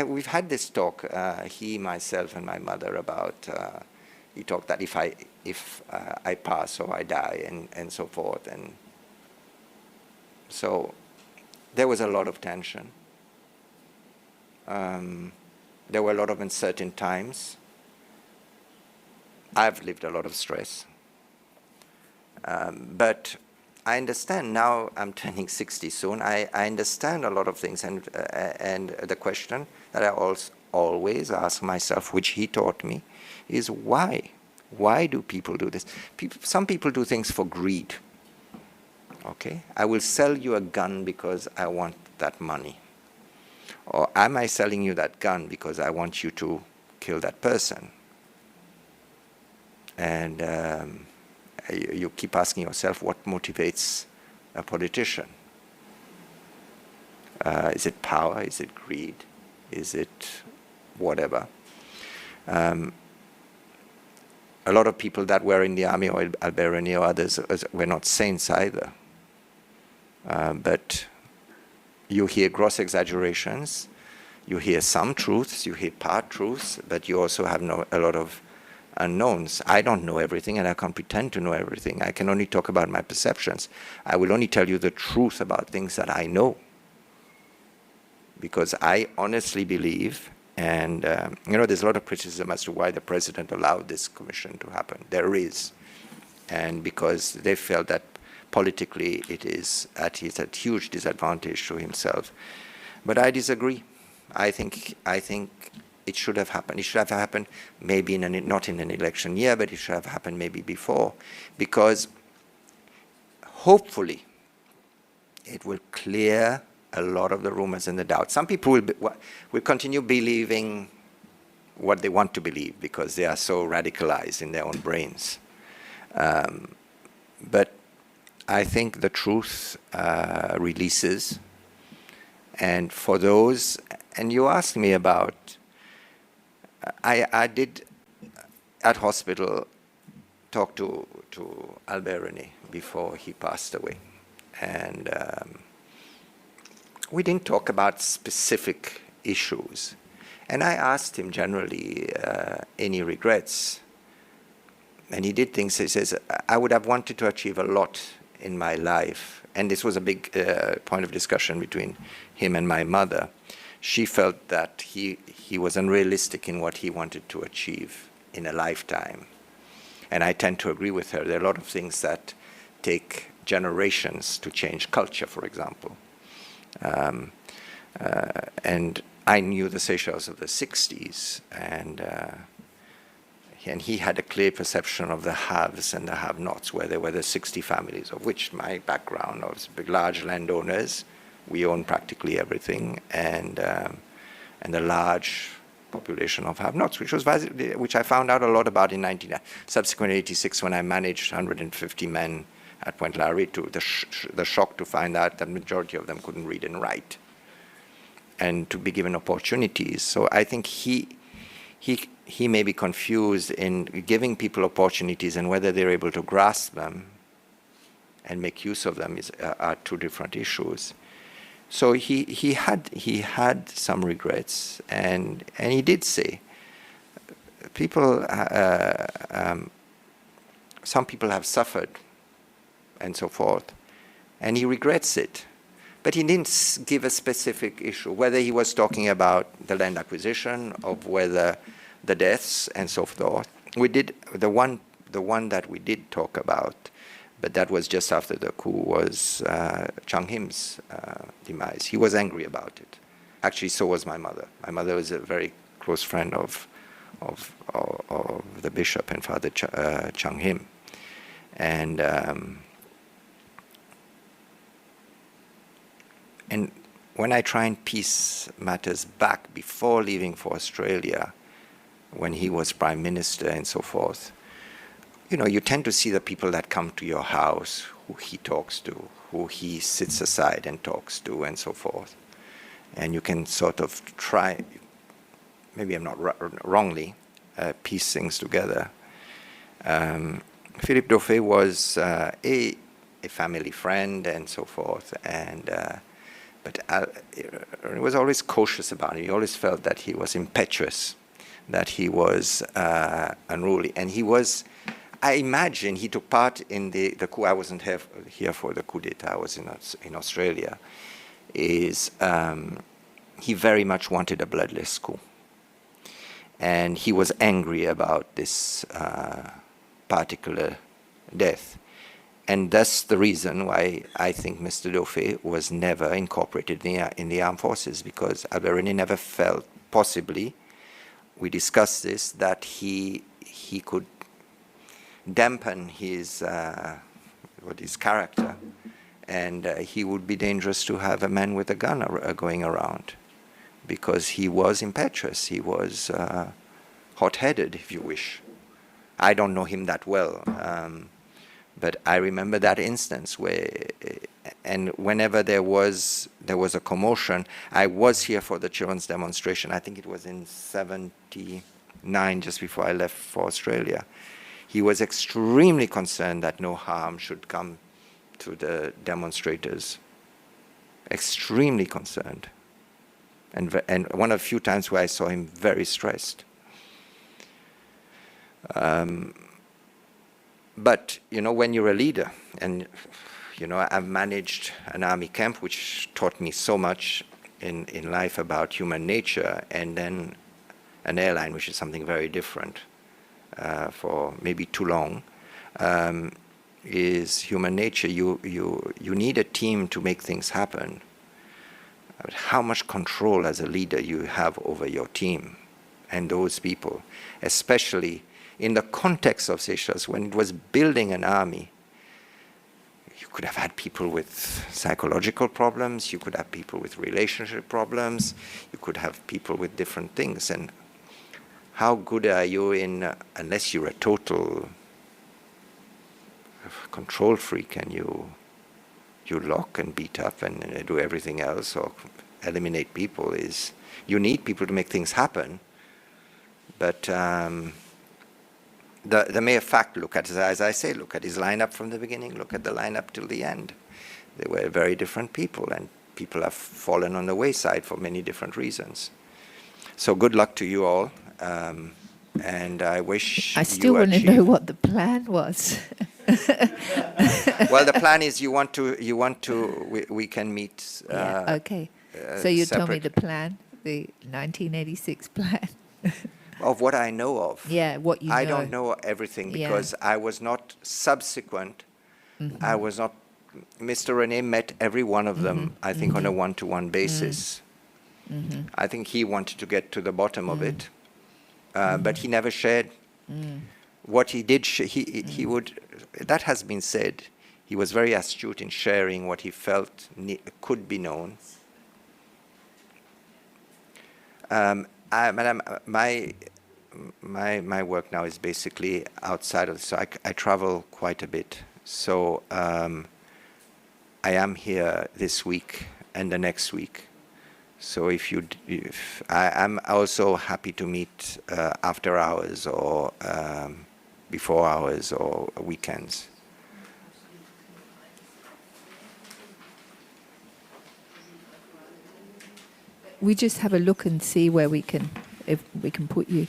we've had this talk, he, myself, and my mother, about, he talked that if I pass or I die and so forth. And so there was a lot of tension. There were a lot of uncertain times. I've lived a lot of stress. But I understand now, I'm turning 60 soon, I understand a lot of things, and the question that I always ask myself, which he taught me, is why? Why do people do this? Some people do things for greed. Okay? I will sell you a gun because I want that money. Or am I selling you that gun because I want you to kill that person? And you keep asking yourself, what motivates a politician? Is it power? Is it greed? Is it whatever? A lot of people that were in the army, or Alberoni or others, were not saints either. But you hear gross exaggerations, you hear some truths, you hear part truths, but you also have a lot of unknowns. I don't know everything, and I can't pretend to know everything. I can only talk about my perceptions. I will only tell you the truth about things that I know, because I honestly believe, and there's a lot of criticism as to why the president allowed this commission to happen. There is, and because they felt that politically he's at huge disadvantage to himself. But I disagree. I think it should have happened. It should have happened maybe not in an election year, but it should have happened maybe before, because hopefully it will clear a lot of the rumors and the doubts. Some people will continue believing what they want to believe because they are so radicalized in their own brains. But I think the truth releases. And for those, and you asked me about, I did at hospital talk to Alberoni before he passed away. And we didn't talk about specific issues. And I asked him generally any regrets. And he did things, he says, I would have wanted to achieve a lot in my life. And this was a big point of discussion between him and my mother. She felt that he was unrealistic in what he wanted to achieve in a lifetime. And I tend to agree with her. There are a lot of things that take generations to change culture, for example. And I knew the Seychelles of the 60s, and he had a clear perception of the haves and the have-nots, where there were the 60 families, of which my background was big, large landowners. We own practically everything, and the large population of have-nots, which I found out a lot about in subsequent 86, when I managed 150 men at Point Larry, to the shock to find out that the majority of them couldn't read and write, and to be given opportunities. So I think he may be confused in giving people opportunities, and whether they're able to grasp them and make use of them are two different issues. So he had some regrets, and he did say, some people have suffered and so forth, and he regrets it. But he didn't give a specific issue, whether he was talking about the land acquisition, of whether the deaths and so forth. We did the one that we did talk about, but that was just after the coup, was Chang Him's demise. He was angry about it. Actually, so was my mother. My mother was a very close friend of of the bishop and Father Chung Him. And when I try and piece matters back before leaving for Australia, when he was Prime Minister and so forth, you know, you tend to see the people that come to your house, who he talks to, who he sits aside and talks to, and so forth. And you can sort of try, maybe I'm not wrongly, piece things together. Philippe Dauphine was a family friend and so forth, but he was always cautious about it. He always felt that he was impetuous, that he was unruly, and he was. I imagine he took part in the coup. I wasn't here for the coup d'etat. I was in Australia. He very much wanted a bloodless coup, and he was angry about this particular death. And that's the reason why I think Mr. Dauphine was never incorporated in the armed forces, because Albert René never felt, possibly, we discussed this, that he could dampen his character, and he would be dangerous to have a man with a gun going around, because he was impetuous, he was hot-headed, if you wish. I don't know him that well, but I remember that instance where, and whenever there was a commotion, I was here for the children's demonstration. I think it was in '79, just before I left for Australia. He was extremely concerned that no harm should come to the demonstrators. Extremely concerned, and one of the few times where I saw him very stressed. But, you know, when you're a leader, and, you know, I've managed an army camp, which taught me so much in life about human nature, and then an airline, which is something very different, for maybe too long, is human nature. You need a team to make things happen. But how much control as a leader you have over your team and those people, especially in the context of Seychelles, when it was building an army. You could have had people with psychological problems, you could have people with relationship problems, you could have people with different things. And how good are you in, unless you're a total control freak and you lock and beat up and do everything else or eliminate people, is you need people to make things happen. But the mere fact, look at, as I say, look at his lineup from the beginning, look at the lineup till the end. They were very different people, and people have fallen on the wayside for many different reasons. So good luck to you all, and I wish I still want to know what the plan was. Well, the plan is we can meet. Yeah, okay. So you told me the plan, the 1986 plan. Of what I know of. Yeah, what you know. I don't know everything because I was not subsequent. Mm-hmm. I was not. Mr. René met every one of them, I think, on a one-to-one basis. Mm-hmm. I think he wanted to get to the bottom of it, but he never shared. What he did, he would. That has been said. He was very astute in sharing what he felt could be known. Madam, my work now is basically outside of this. So I travel quite a bit. So I am here this week and the next week. So I'm also happy to meet after hours or before hours or weekends. We just have a look and see where if we can put you.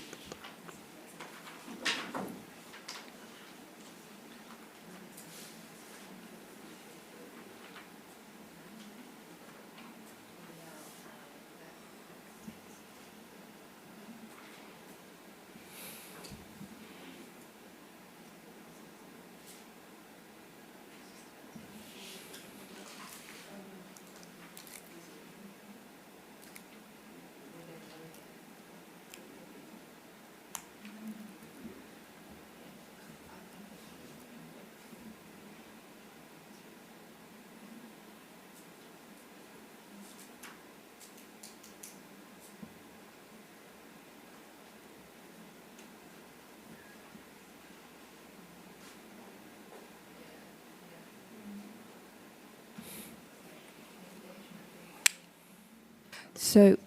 So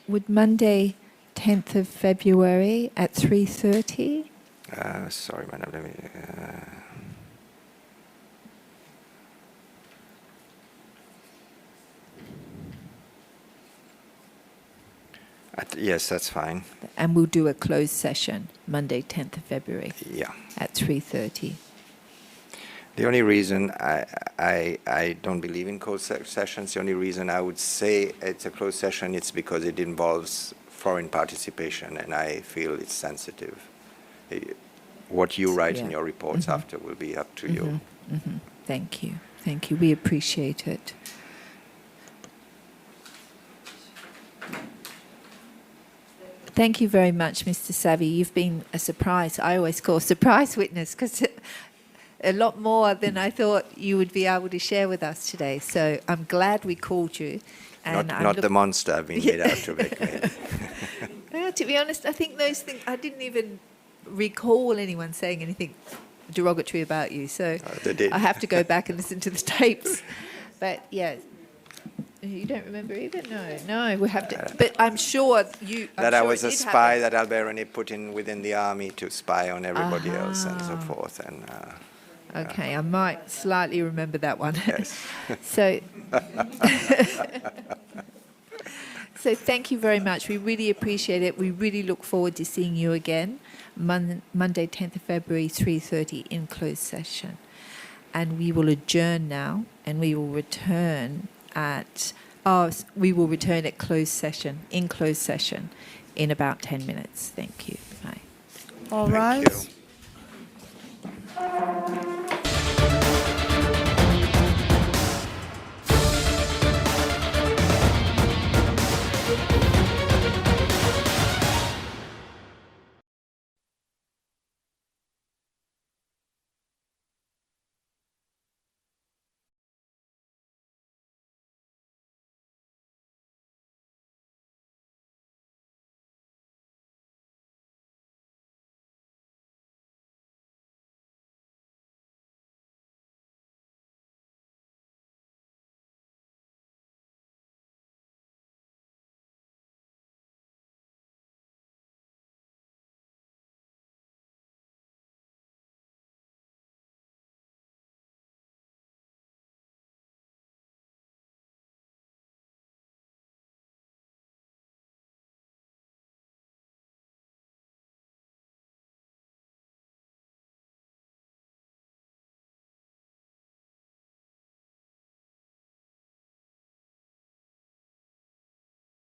would Monday, 10th of February at 3:30? Sorry, madam. Let me. Yes, that's fine. And we'll do a closed session Monday, 10th of February Yeah. at 3:30. The only reason I don't believe in closed sessions, the only reason I would say it's a closed session, it's because it involves foreign participation, and I feel it's sensitive. What you write in Yeah. your reports after will be up to you. Thank you. Thank you. We appreciate it. Thank you very much, Mr. Savvy. You've been a surprise. I always call surprise witness because a lot more than I thought you would be able to share with us today. So I'm glad we called you. And Not the monster I've been made out to make me. To be honest, I think those things, I didn't even recall anyone saying anything derogatory about you. So They did. I have to go back and listen to the tapes. But yeah, you don't remember either? No, we have to. But I'm sure you. That I was a spy that Alberoni put in within the army to spy on everybody else and so forth. And Okay, I might slightly remember that one. Yes. So, so thank you very much. We really appreciate it. We really look forward to seeing you again, Monday, 10th of February, 3:30 in closed session. And we will adjourn now, and we will return at closed session, in closed session, in about 10 minutes. Thank you. Bye. All Thank right. you.